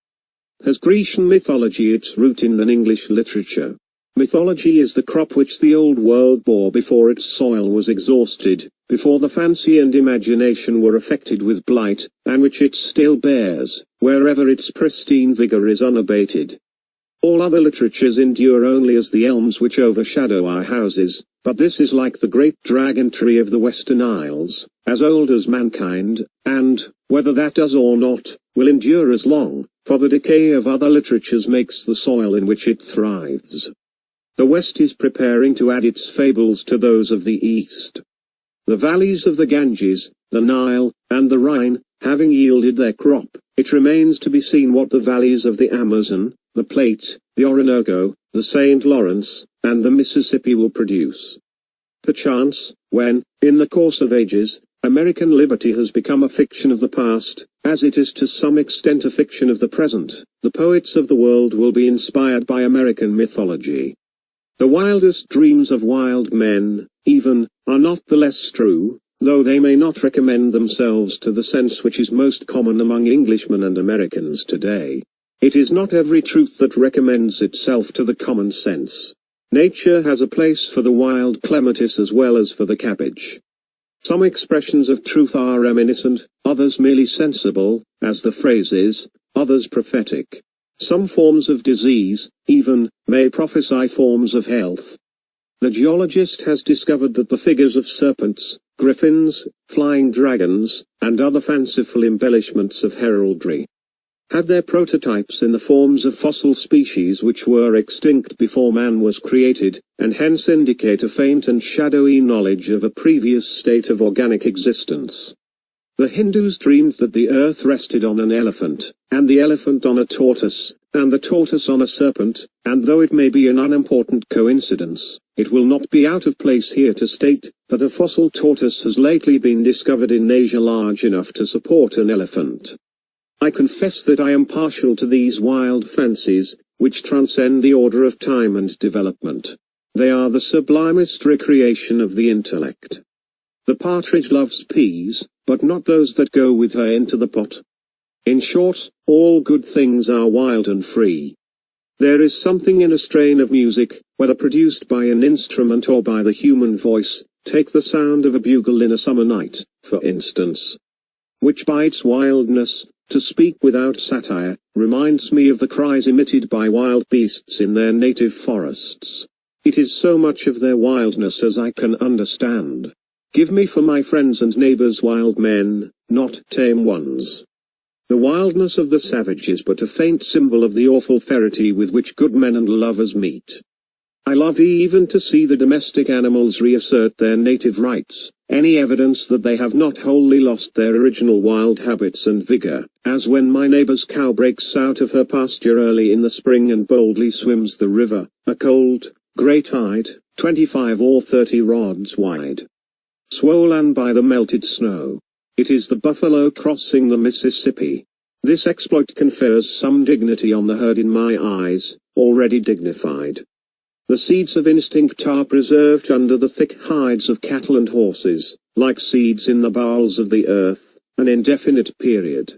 has Grecian mythology its root in than English literature? Mythology is the crop which the old world bore before its soil was exhausted, before the fancy and imagination were affected with blight, and which it still bears, wherever its pristine vigor is unabated. All other literatures endure only as the elms which overshadow our houses, but this is like the great dragon tree of the Western Isles, as old as mankind, and, whether that does or not, will endure as long, for the decay of other literatures makes the soil in which it thrives. The West is preparing to add its fables to those of the East. The valleys of the Ganges, the Nile, and the Rhine, having yielded their crop, it remains to be seen what the valleys of the Amazon, the Plate, the Orinoco, the St. Lawrence, and the Mississippi will produce. Perchance, when, in the course of ages, American liberty has become a fiction of the past, as it is to some extent a fiction of the present, the poets of the world will be inspired by American mythology. The wildest dreams of wild men, even, are not the less true, though they may not recommend themselves to the sense which is most common among Englishmen and Americans today. It is not every truth that recommends itself to the common sense. Nature has a place for the wild clematis as well as for the cabbage. Some expressions of truth are reminiscent, others merely sensible, as the phrase is, others prophetic. Some forms of disease, even, may prophesy forms of health. The geologist has discovered that the figures of serpents, griffins, flying dragons, and other fanciful embellishments of heraldry have their prototypes in the forms of fossil species which were extinct before man was created, and hence indicate a faint and shadowy knowledge of a previous state of organic existence. The Hindus dreamed that the earth rested on an elephant, and the elephant on a tortoise, and the tortoise on a serpent, and though it may be an unimportant coincidence, it will not be out of place here to state that a fossil tortoise has lately been discovered in Asia large enough to support an elephant. I confess that I am partial to these wild fancies, which transcend the order of time and development. They are the sublimest recreation of the intellect. The partridge loves peas, but not those that go with her into the pot. In short, all good things are wild and free. There is something in a strain of music, whether produced by an instrument or by the human voice, take the sound of a bugle in a summer night, for instance, which by its wildness, to speak without satire, reminds me of the cries emitted by wild beasts in their native forests. It is so much of their wildness as I can understand. Give me for my friends and neighbors wild men, not tame ones. The wildness of the savage is but a faint symbol of the awful ferocity with which good men and lovers meet. I love even to see the domestic animals reassert their native rights, any evidence that they have not wholly lost their original wild habits and vigor, as when my neighbor's cow breaks out of her pasture early in the spring and boldly swims the river, a cold, grey tide, 25 or 30 rods wide, swollen by the melted snow. It is the buffalo crossing the Mississippi. This exploit confers some dignity on the herd in my eyes, already dignified. The seeds of instinct are preserved under the thick hides of cattle and horses, like seeds in the bowels of the earth, an indefinite period.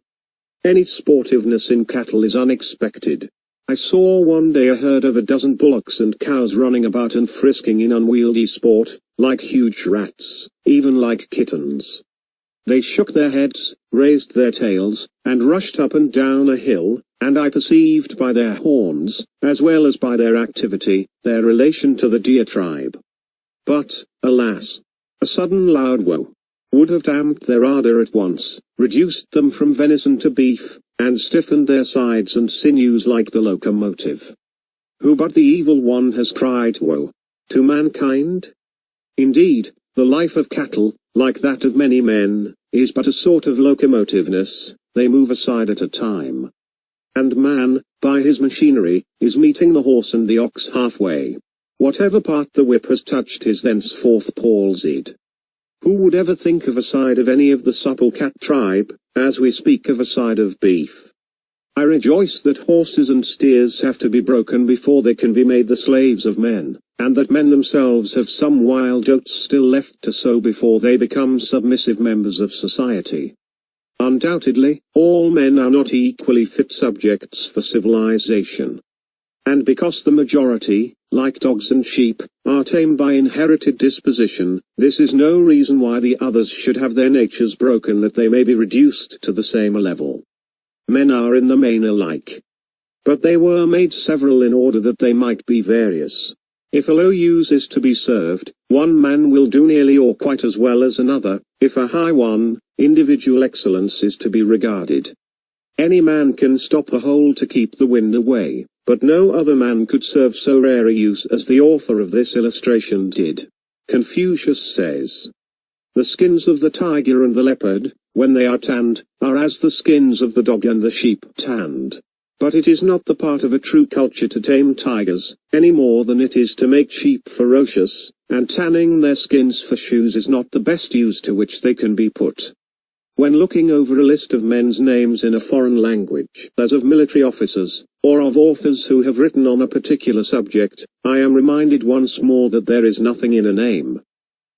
Any sportiveness in cattle is unexpected. I saw one day a herd of a dozen bullocks and cows running about and frisking in unwieldy sport, like huge rats, even like kittens. They shook their heads, raised their tails, and rushed up and down a hill, and I perceived by their horns, as well as by their activity, their relation to the deer tribe. But, alas, a sudden loud woe would have damped their ardor at once, reduced them from venison to beef, and stiffened their sides and sinews like the locomotive. Who but the evil one has cried woe to mankind? Indeed, the life of cattle, like that of many men, is but a sort of locomotiveness, they move aside at a time. And man, by his machinery, is meeting the horse and the ox halfway. Whatever part the whip has touched is thenceforth palsied. Who would ever think of a side of any of the supple cat tribe, as we speak of a side of beef? I rejoice that horses and steers have to be broken before they can be made the slaves of men, and that men themselves have some wild oats still left to sow before they become submissive members of society. Undoubtedly, all men are not equally fit subjects for civilization. And because the majority, like dogs and sheep, are tame by inherited disposition, this is no reason why the others should have their natures broken that they may be reduced to the same level. Men are in the main alike. But they were made several in order that they might be various. If a low use is to be served, one man will do nearly or quite as well as another. If a high one, individual excellence is to be regarded. Any man can stop a hole to keep the wind away, but no other man could serve so rare a use as the author of this illustration did. Confucius says, "The skins of the tiger and the leopard, when they are tanned, are as the skins of the dog and the sheep tanned." But it is not the part of a true culture to tame tigers, any more than it is to make sheep ferocious, and tanning their skins for shoes is not the best use to which they can be put. When looking over a list of men's names in a foreign language, as of military officers, or of authors who have written on a particular subject, I am reminded once more that there is nothing in a name.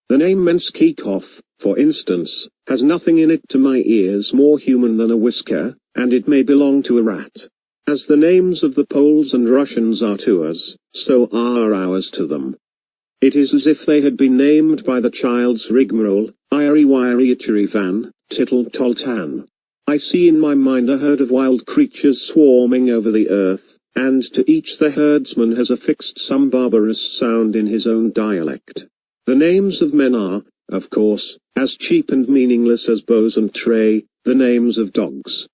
The name Menschikoff, for instance, has nothing in it to my ears more human than a whisker, and it may belong to a rat. As the names of the Poles and Russians are to us, so are ours to them. It is as if they had been named by the child's rigmarole, Iry Wiry Itchery Van, Tittle Toltan. I see in my mind a herd of wild creatures swarming over the earth, and to each the herdsman has affixed some barbarous sound in his own dialect. The names of men are, of course, as cheap and meaningless as bows and tray, the names of dogs.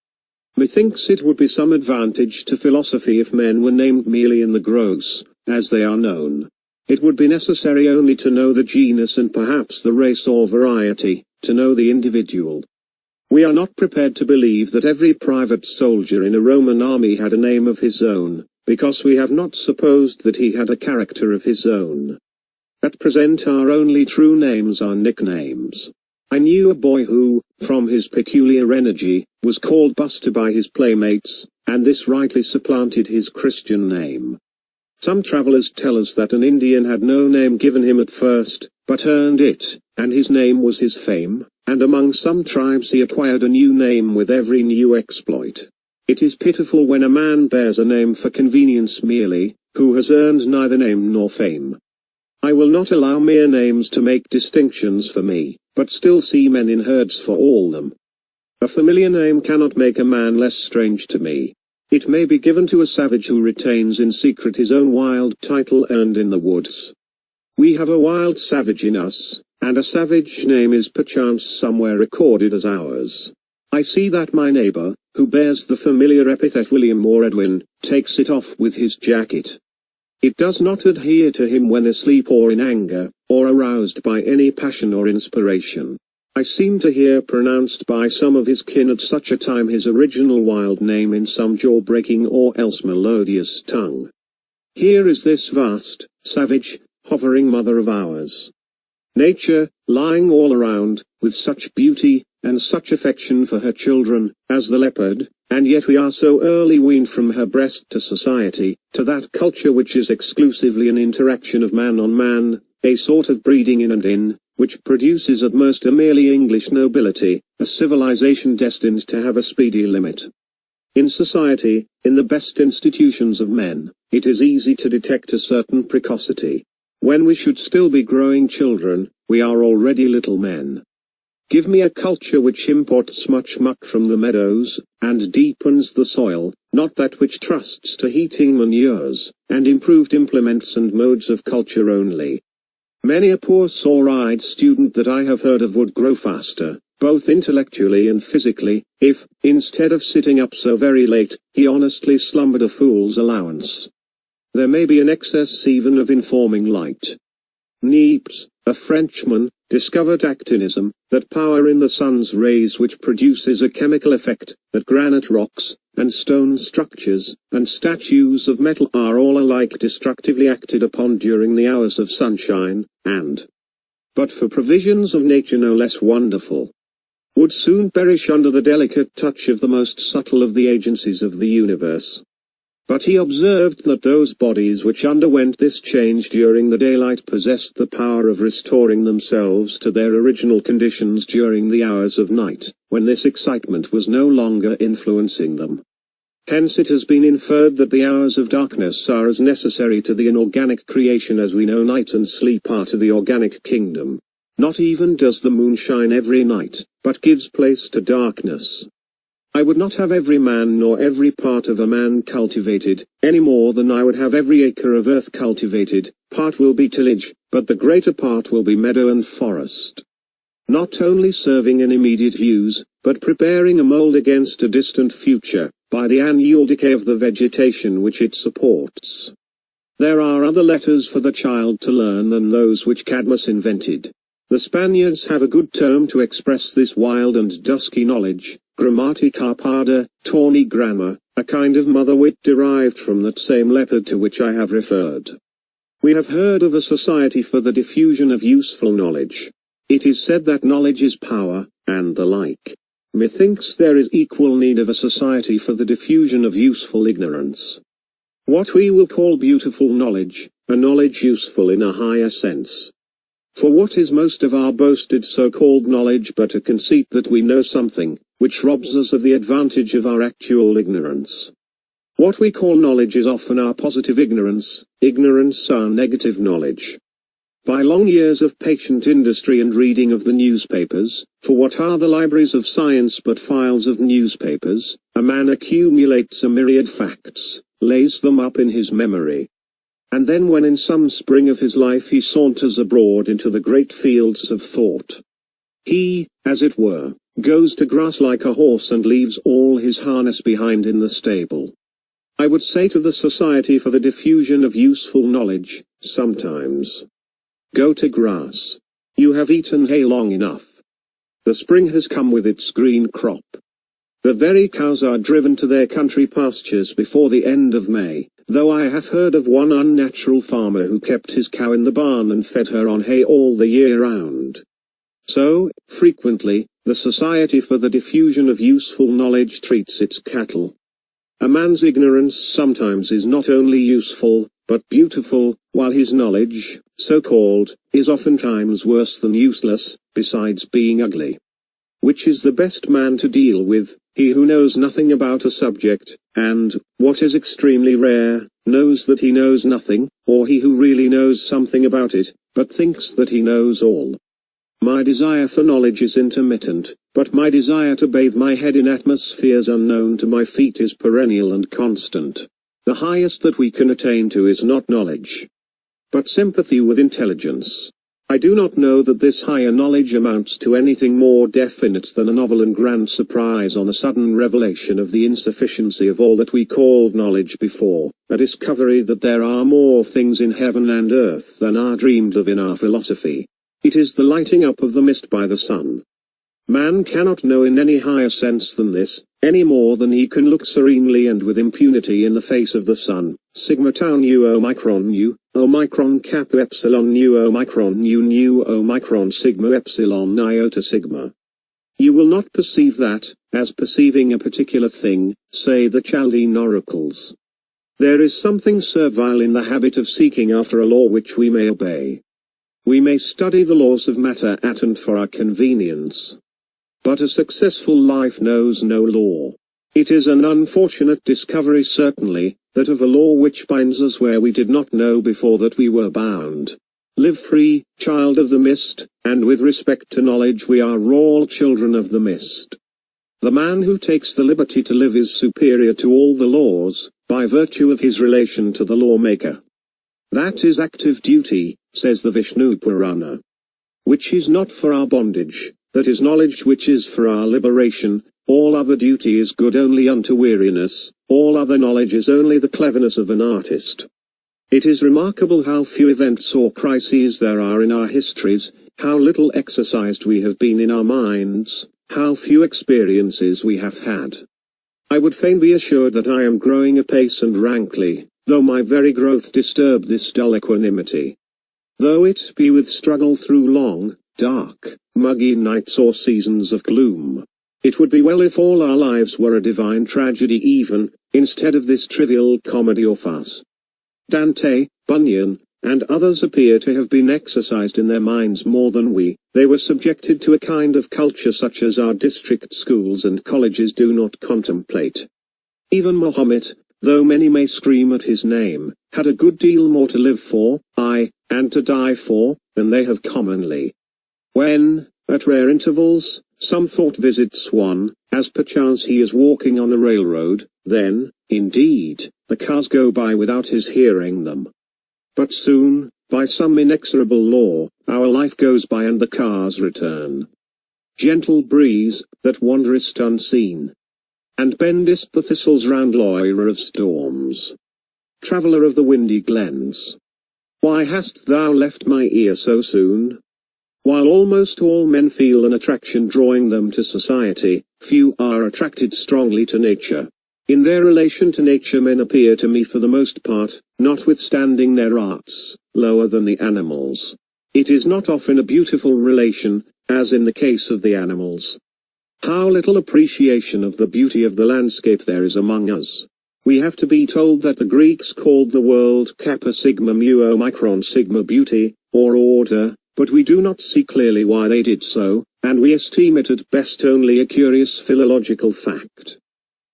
Methinks it would be some advantage to philosophy if men were named merely in the gross, as they are known. It would be necessary only to know the genus and perhaps the race or variety, to know the individual. We are not prepared to believe that every private soldier in a Roman army had a name of his own, because we have not supposed that he had a character of his own. At present our only true names are nicknames. I knew a boy who, from his peculiar energy, was called Buster by his playmates, and this rightly supplanted his Christian name. Some travelers tell us that an Indian had no name given him at first, but earned it, and his name was his fame, and among some tribes he acquired a new name with every new exploit. It is pitiful when a man bears a name for convenience merely, who has earned neither name nor fame. I will not allow mere names to make distinctions for me, but still see men in herds for all them. A familiar name cannot make a man less strange to me. It may be given to a savage who retains in secret his own wild title earned in the woods. We have a wild savage in us, and a savage name is perchance somewhere recorded as ours. I see that my neighbor, who bears the familiar epithet William or Edwin, takes it off with his jacket. It does not adhere to him when asleep or in anger, or aroused by any passion or inspiration. I seem to hear pronounced by some of his kin at such a time his original wild name in some jaw-breaking or else melodious tongue. Here is this vast, savage, hovering mother of ours. Nature, lying all around, with such beauty, and such affection for her children, as the leopard, and yet we are so early weaned from her breast to society, to that culture which is exclusively an interaction of man on man, a sort of breeding in and in, which produces at most a merely English nobility, a civilization destined to have a speedy limit. In society, in the best institutions of men, it is easy to detect a certain precocity. When we should still be growing children, we are already little men. Give me a culture which imports much muck from the meadows, and deepens the soil, not that which trusts to heating manures, and improved implements and modes of culture only. Many a poor sore-eyed student that I have heard of would grow faster, both intellectually and physically, if, instead of sitting up so very late, he honestly slumbered a fool's allowance. There may be an excess even of informing light. Niepce, a Frenchman, discovered actinism, that power in the sun's rays which produces a chemical effect, that granite rocks, and stone structures, and statues of metal are all alike destructively acted upon during the hours of sunshine, and, but for provisions of nature no less wonderful, would soon perish under the delicate touch of the most subtle of the agencies of the universe. But he observed that those bodies which underwent this change during the daylight possessed the power of restoring themselves to their original conditions during the hours of night, when this excitement was no longer influencing them. Hence it has been inferred that the hours of darkness are as necessary to the inorganic creation as we know night and sleep are to the organic kingdom. Not even does the moon shine every night, but gives place to darkness. I would not have every man nor every part of a man cultivated, any more than I would have every acre of earth cultivated. Part will be tillage, but the greater part will be meadow and forest. Not only serving an immediate use, but preparing a mold against a distant future, by the annual decay of the vegetation which it supports. There are other letters for the child to learn than those which Cadmus invented. The Spaniards have a good term to express this wild and dusky knowledge, grammatica parda, tawny grammar, a kind of mother wit derived from that same leopard to which I have referred. We have heard of a society for the diffusion of useful knowledge. It is said that knowledge is power, and the like. Methinks there is equal need of a society for the diffusion of useful ignorance. What we will call beautiful knowledge, a knowledge useful in a higher sense. For what is most of our boasted so-called knowledge but a conceit that we know something, which robs us of the advantage of our actual ignorance? What we call knowledge is often our positive ignorance our negative knowledge. By long years of patient industry and reading of the newspapers, for what are the libraries of science but files of newspapers, a man accumulates a myriad facts, lays them up in his memory. And then when in some spring of his life he saunters abroad into the great fields of thought, he, as it were, goes to grass like a horse and leaves all his harness behind in the stable. I would say to the Society for the Diffusion of Useful Knowledge, sometimes, go to grass. You have eaten hay long enough. the spring has come with its green crop. The very cows are driven to their country pastures before the end of May, though I have heard of one unnatural farmer who kept his cow in the barn and fed her on hay all the year round. So, frequently, the Society for the Diffusion of Useful Knowledge treats its cattle. A man's ignorance sometimes is not only useful, but beautiful, while his knowledge, so-called, is oftentimes worse than useless, besides being ugly. Which is the best man to deal with, he who knows nothing about a subject, and, what is extremely rare, knows that he knows nothing, or he who really knows something about it, but thinks that he knows all? My desire for knowledge is intermittent, but my desire to bathe my head in atmospheres unknown to my feet is perennial and constant. The highest that we can attain to is not knowledge, but sympathy with intelligence. I do not know that this higher knowledge amounts to anything more definite than a novel and grand surprise on a sudden revelation of the insufficiency of all that we called knowledge before, a discovery that there are more things in heaven and earth than are dreamed of in our philosophy. It is the lighting up of the mist by the sun. Man cannot know in any higher sense than this, any more than he can look serenely and with impunity in the face of the sun. Sigma tau nu omicron nu, omicron kappa epsilon nu omicron nu omicron sigma epsilon iota sigma. You will not perceive that, as perceiving a particular thing, say the Chaldean oracles. There is something servile in the habit of seeking after a law which we may obey. We may study the laws of matter at and for our convenience. But a successful life knows no law. It is an unfortunate discovery certainly, that of a law which binds us where we did not know before that we were bound. Live free, child of the mist, and with respect to knowledge we are all children of the mist. The man who takes the liberty to live is superior to all the laws, by virtue of his relation to the lawmaker. That is active duty, says the Vishnu Purana, which is not for our bondage, that is knowledge which is for our liberation. All other duty is good only unto weariness, all other knowledge is only the cleverness of an artist. It is remarkable how few events or crises there are in our histories, how little exercised we have been in our minds, how few experiences we have had. I would fain be assured that I am growing apace and rankly, though my very growth disturb this dull equanimity. Though it be with struggle through long, dark, muggy nights or seasons of gloom. It would be well if all our lives were a divine tragedy even, instead of this trivial comedy or farce. Dante, Bunyan, and others appear to have been exercised in their minds more than we. They were subjected to a kind of culture such as our district schools and colleges do not contemplate. Even Mohammed, though many may scream at his name, had a good deal more to live for, aye, and to die for, than they have commonly. When, at rare intervals, some thought visits one, as perchance he is walking on a railroad, then, indeed, the cars go by without his hearing them. But soon, by some inexorable law, our life goes by and the cars return. Gentle breeze, that wanderest unseen, and bendest the thistles round, lawyer of storms, traveller of the windy glens, why hast thou left my ear so soon? While almost all men feel an attraction drawing them to society, few are attracted strongly to nature. In their relation to nature men appear to me for the most part, notwithstanding their arts, lower than the animals. It is not often a beautiful relation, as in the case of the animals. How little appreciation of the beauty of the landscape there is among us. We have to be told that the Greeks called the world kappa sigma mu omicron sigma beauty, or order, but we do not see clearly why they did so, and we esteem it at best only a curious philological fact.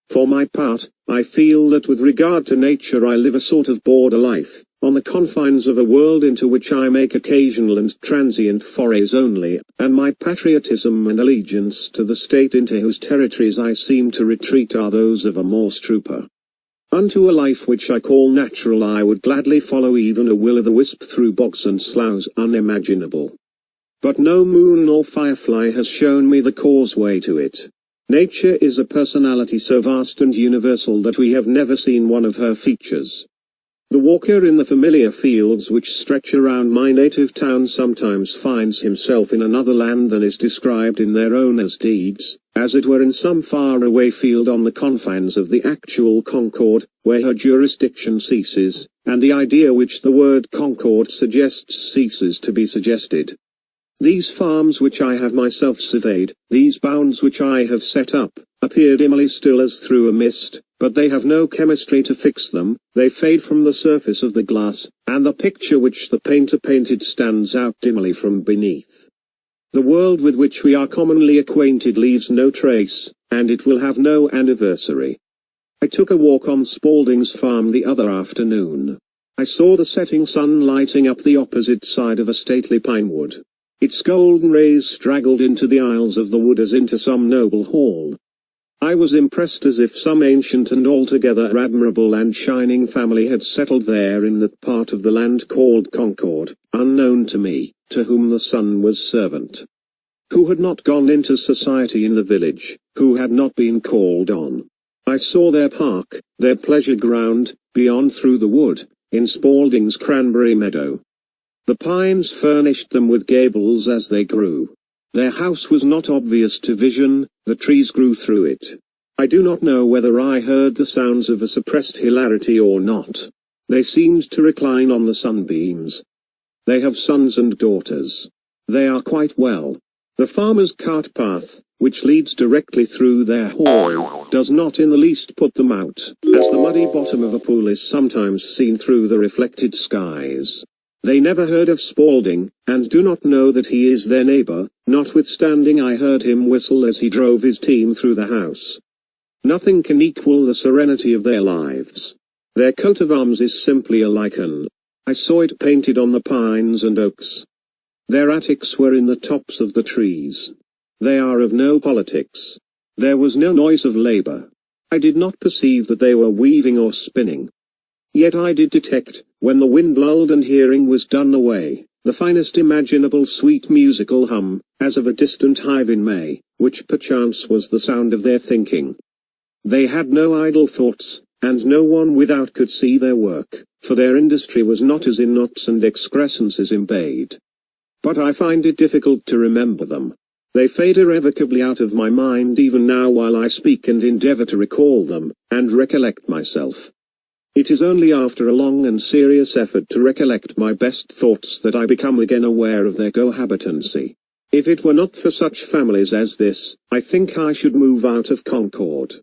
For my part, I feel that with regard to nature I live a sort of border life, on the confines of a world into which I make occasional and transient forays only, and my patriotism and allegiance to the state into whose territories I seem to retreat are those of a Morse trooper. Unto a life which I call natural I would gladly follow even a will-o'-the-wisp through bogs and sloughs unimaginable. But no moon nor firefly has shown me the causeway to it. Nature is a personality so vast and universal that we have never seen one of her features. The walker in the familiar fields which stretch around my native town sometimes finds himself in another land than is described in their owner's deeds, as it were in some far-away field on the confines of the actual Concord, where her jurisdiction ceases, and the idea which the word Concord suggests ceases to be suggested. These farms which I have myself surveyed, these bounds which I have set up, appear dimly still as through a mist, but they have no chemistry to fix them, they fade from the surface of the glass, and the picture which the painter painted stands out dimly from beneath. The world with which we are commonly acquainted leaves no trace, and it will have no anniversary. I took a walk on Spaulding's farm the other afternoon. I saw the setting sun lighting up the opposite side of a stately pine wood. Its golden rays straggled into the aisles of the wood as into some noble hall. I was impressed as if some ancient and altogether admirable and shining family had settled there in that part of the land called Concord, unknown to me, to whom the sun was servant. Who had not gone into society in the village, who had not been called on. I saw their park, their pleasure ground, beyond through the wood, in Spaulding's cranberry meadow. The pines furnished them with gables as they grew. Their house was not obvious to vision, the trees grew through it. I do not know whether I heard the sounds of a suppressed hilarity or not. They seemed to recline on the sunbeams. They have sons and daughters. They are quite well. The farmer's cart path, which leads directly through their hall, does not in the least put them out, as the muddy bottom of a pool is sometimes seen through the reflected skies. They never heard of Spaulding, and do not know that he is their neighbor, notwithstanding I heard him whistle as he drove his team through the house. Nothing can equal the serenity of their lives. Their coat of arms is simply a lichen. I saw it painted on the pines and oaks. Their attics were in the tops of the trees. They are of no politics. There was no noise of labor. I did not perceive that they were weaving or spinning. Yet I did detect, when the wind lulled and hearing was done away, the finest imaginable sweet musical hum, as of a distant hive in May, which perchance was the sound of their thinking. They had no idle thoughts, and no one without could see their work, for their industry was not as in knots and excrescences embayed. But I find it difficult to remember them. They fade irrevocably out of my mind even now while I speak and endeavor to recall them, and recollect myself. It is only after a long and serious effort to recollect my best thoughts that I become again aware of their cohabitancy. If it were not for such families as this, I think I should move out of Concord.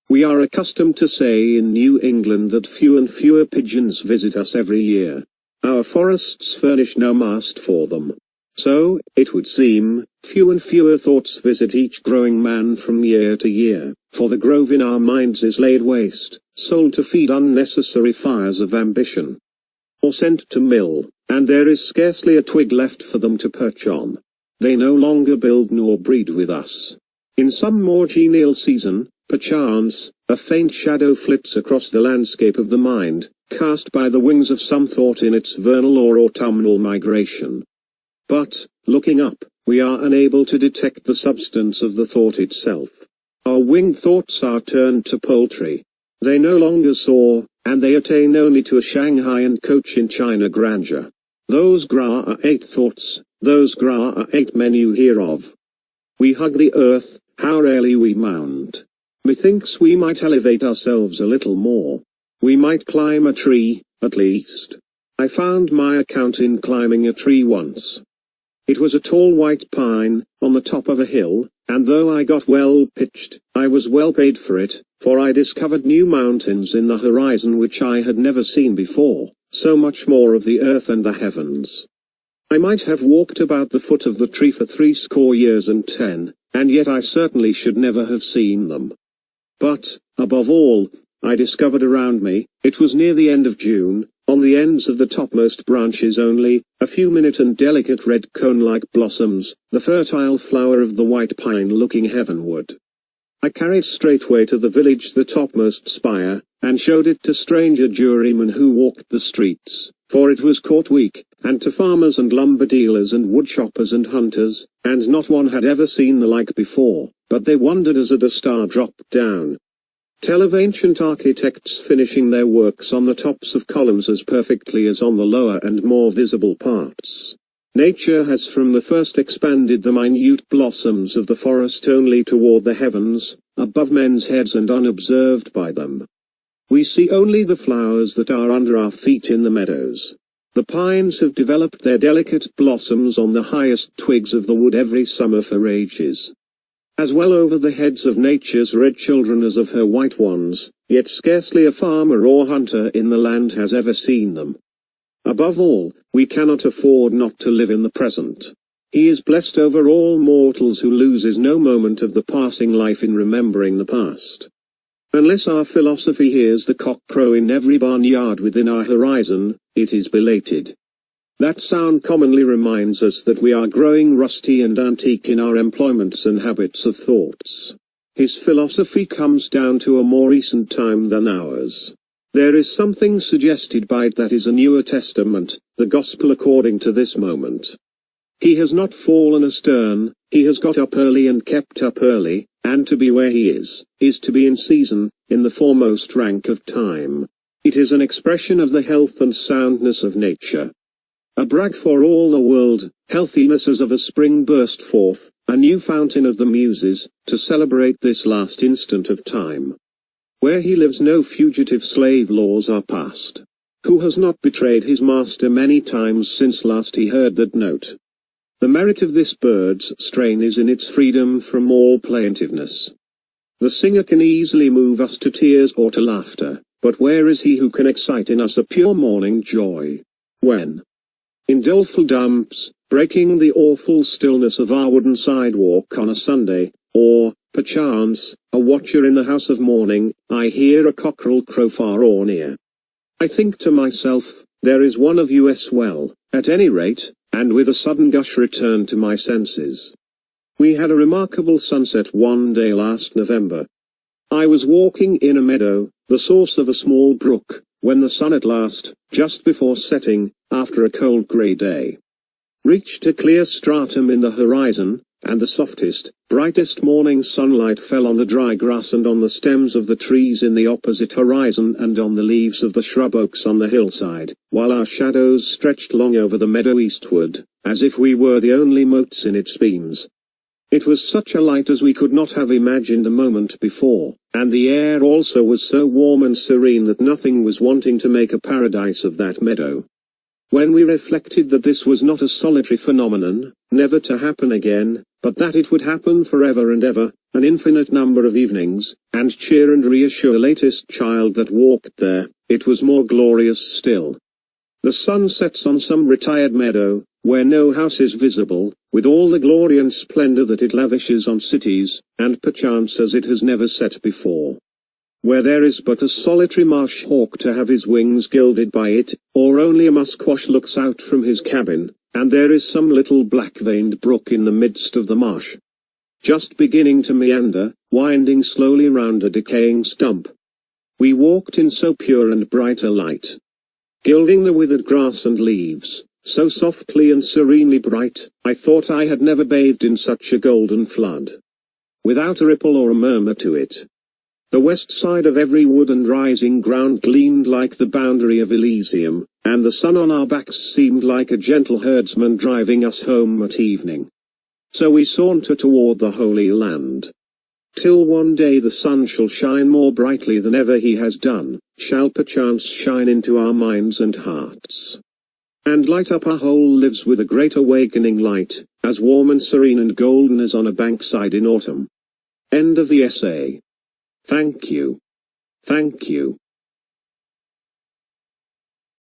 We are accustomed to say in New England that few and fewer pigeons visit us every year. Our forests furnish no mast for them. So, it would seem, few and fewer thoughts visit each growing man from year to year, for the grove in our minds is laid waste, sold to feed unnecessary fires of ambition, or sent to mill, and there is scarcely a twig left for them to perch on. They no longer build nor breed with us. In some more genial season, perchance, a faint shadow flits across the landscape of the mind, cast by the wings of some thought in its vernal or autumnal migration. But, looking up, we are unable to detect the substance of the thought itself. Our winged thoughts are turned to poultry. They no longer soar, and they attain only to a Shanghai and Cochin-China grandeur. Those gra are 8 thoughts, those gra are 8 men you hear of. We hug the earth, how rarely we mound. Methinks we might elevate ourselves a little more. We might climb a tree, at least. I found my account in climbing a tree once. It was a tall white pine, on the top of a hill, and though I got well pitched, I was well paid for it, for I discovered new mountains in the horizon which I had never seen before, so much more of the earth and the heavens. I might have walked about the foot of the tree for 80 years and 10, and yet I certainly should never have seen them. But, above all, I discovered around me, it was near the end of June, on the ends of the topmost branches only, a few minute and delicate red cone-like blossoms, the fertile flower of the white pine looking heavenward. I carried straightway to the village the topmost spire, and showed it to stranger jurymen who walked the streets, for it was court week, and to farmers and lumber dealers and wood choppers and hunters, and not one had ever seen the like before, but they wondered as a star dropped down. Tell of ancient architects finishing their works on the tops of columns as perfectly as on the lower and more visible parts. Nature has from the first expanded the minute blossoms of the forest only toward the heavens, above men's heads and unobserved by them. We see only the flowers that are under our feet in the meadows. The pines have developed their delicate blossoms on the highest twigs of the wood every summer for ages. As well over the heads of nature's red children as of her white ones, yet scarcely a farmer or hunter in the land has ever seen them. Above all, we cannot afford not to live in the present. He is blessed over all mortals who loses no moment of the passing life in remembering the past. Unless our philosophy hears the cock crow in every barnyard within our horizon, it is belated. That sound commonly reminds us that we are growing rusty and antique in our employments and habits of thoughts. His philosophy comes down to a more recent time than ours. There is something suggested by it that is a newer testament, the gospel according to this moment. He has not fallen astern, he has got up early and kept up early, and to be where he is to be in season, in the foremost rank of time. It is an expression of the health and soundness of nature. A brag for all the world, healthiness as of a spring burst forth, a new fountain of the muses, to celebrate this last instant of time. Where he lives no fugitive slave laws are passed. Who has not betrayed his master many times since last he heard that note? The merit of this bird's strain is in its freedom from all plaintiveness. The singer can easily move us to tears or to laughter, but where is he who can excite in us a pure morning joy? When? In doleful dumps, breaking the awful stillness of our wooden sidewalk on a Sunday, or, perchance, a watcher in the house of mourning, I hear a cockerel crow far or near. I think to myself, there is one of us well, at any rate, and with a sudden gush return to my senses. We had a remarkable sunset one day last November. I was walking in a meadow, the source of a small brook, when the sun at last, just before setting, after a cold grey day, reached a clear stratum in the horizon, and the softest, brightest morning sunlight fell on the dry grass and on the stems of the trees in the opposite horizon and on the leaves of the shrub oaks on the hillside, while our shadows stretched long over the meadow eastward, as if we were the only motes in its beams. It was such a light as we could not have imagined a moment before, and the air also was so warm and serene that nothing was wanting to make a paradise of that meadow. When we reflected that this was not a solitary phenomenon, never to happen again, but that it would happen forever and ever, an infinite number of evenings, and cheer and reassure the latest child that walked there, it was more glorious still. The sun sets on some retired meadow, where no house is visible, with all the glory and splendor that it lavishes on cities, and perchance as it has never set before. Where there is but a solitary marsh hawk to have his wings gilded by it, or only a musquash looks out from his cabin, and there is some little black-veined brook in the midst of the marsh, just beginning to meander, winding slowly round a decaying stump. We walked in so pure and bright a light, gilding the withered grass and leaves, so softly and serenely bright, I thought I had never bathed in such a golden flood. Without a ripple or a murmur to it. The west side of every wood and rising ground gleamed like the boundary of Elysium, and the sun on our backs seemed like a gentle herdsman driving us home at evening. So we saunter toward the Holy Land. Till one day the sun shall shine more brightly than ever he has done, shall perchance shine into our minds and hearts, and light up our whole lives with a great awakening light, as warm and serene and golden as on a bankside in autumn. End of the essay. Thank you. Thank you.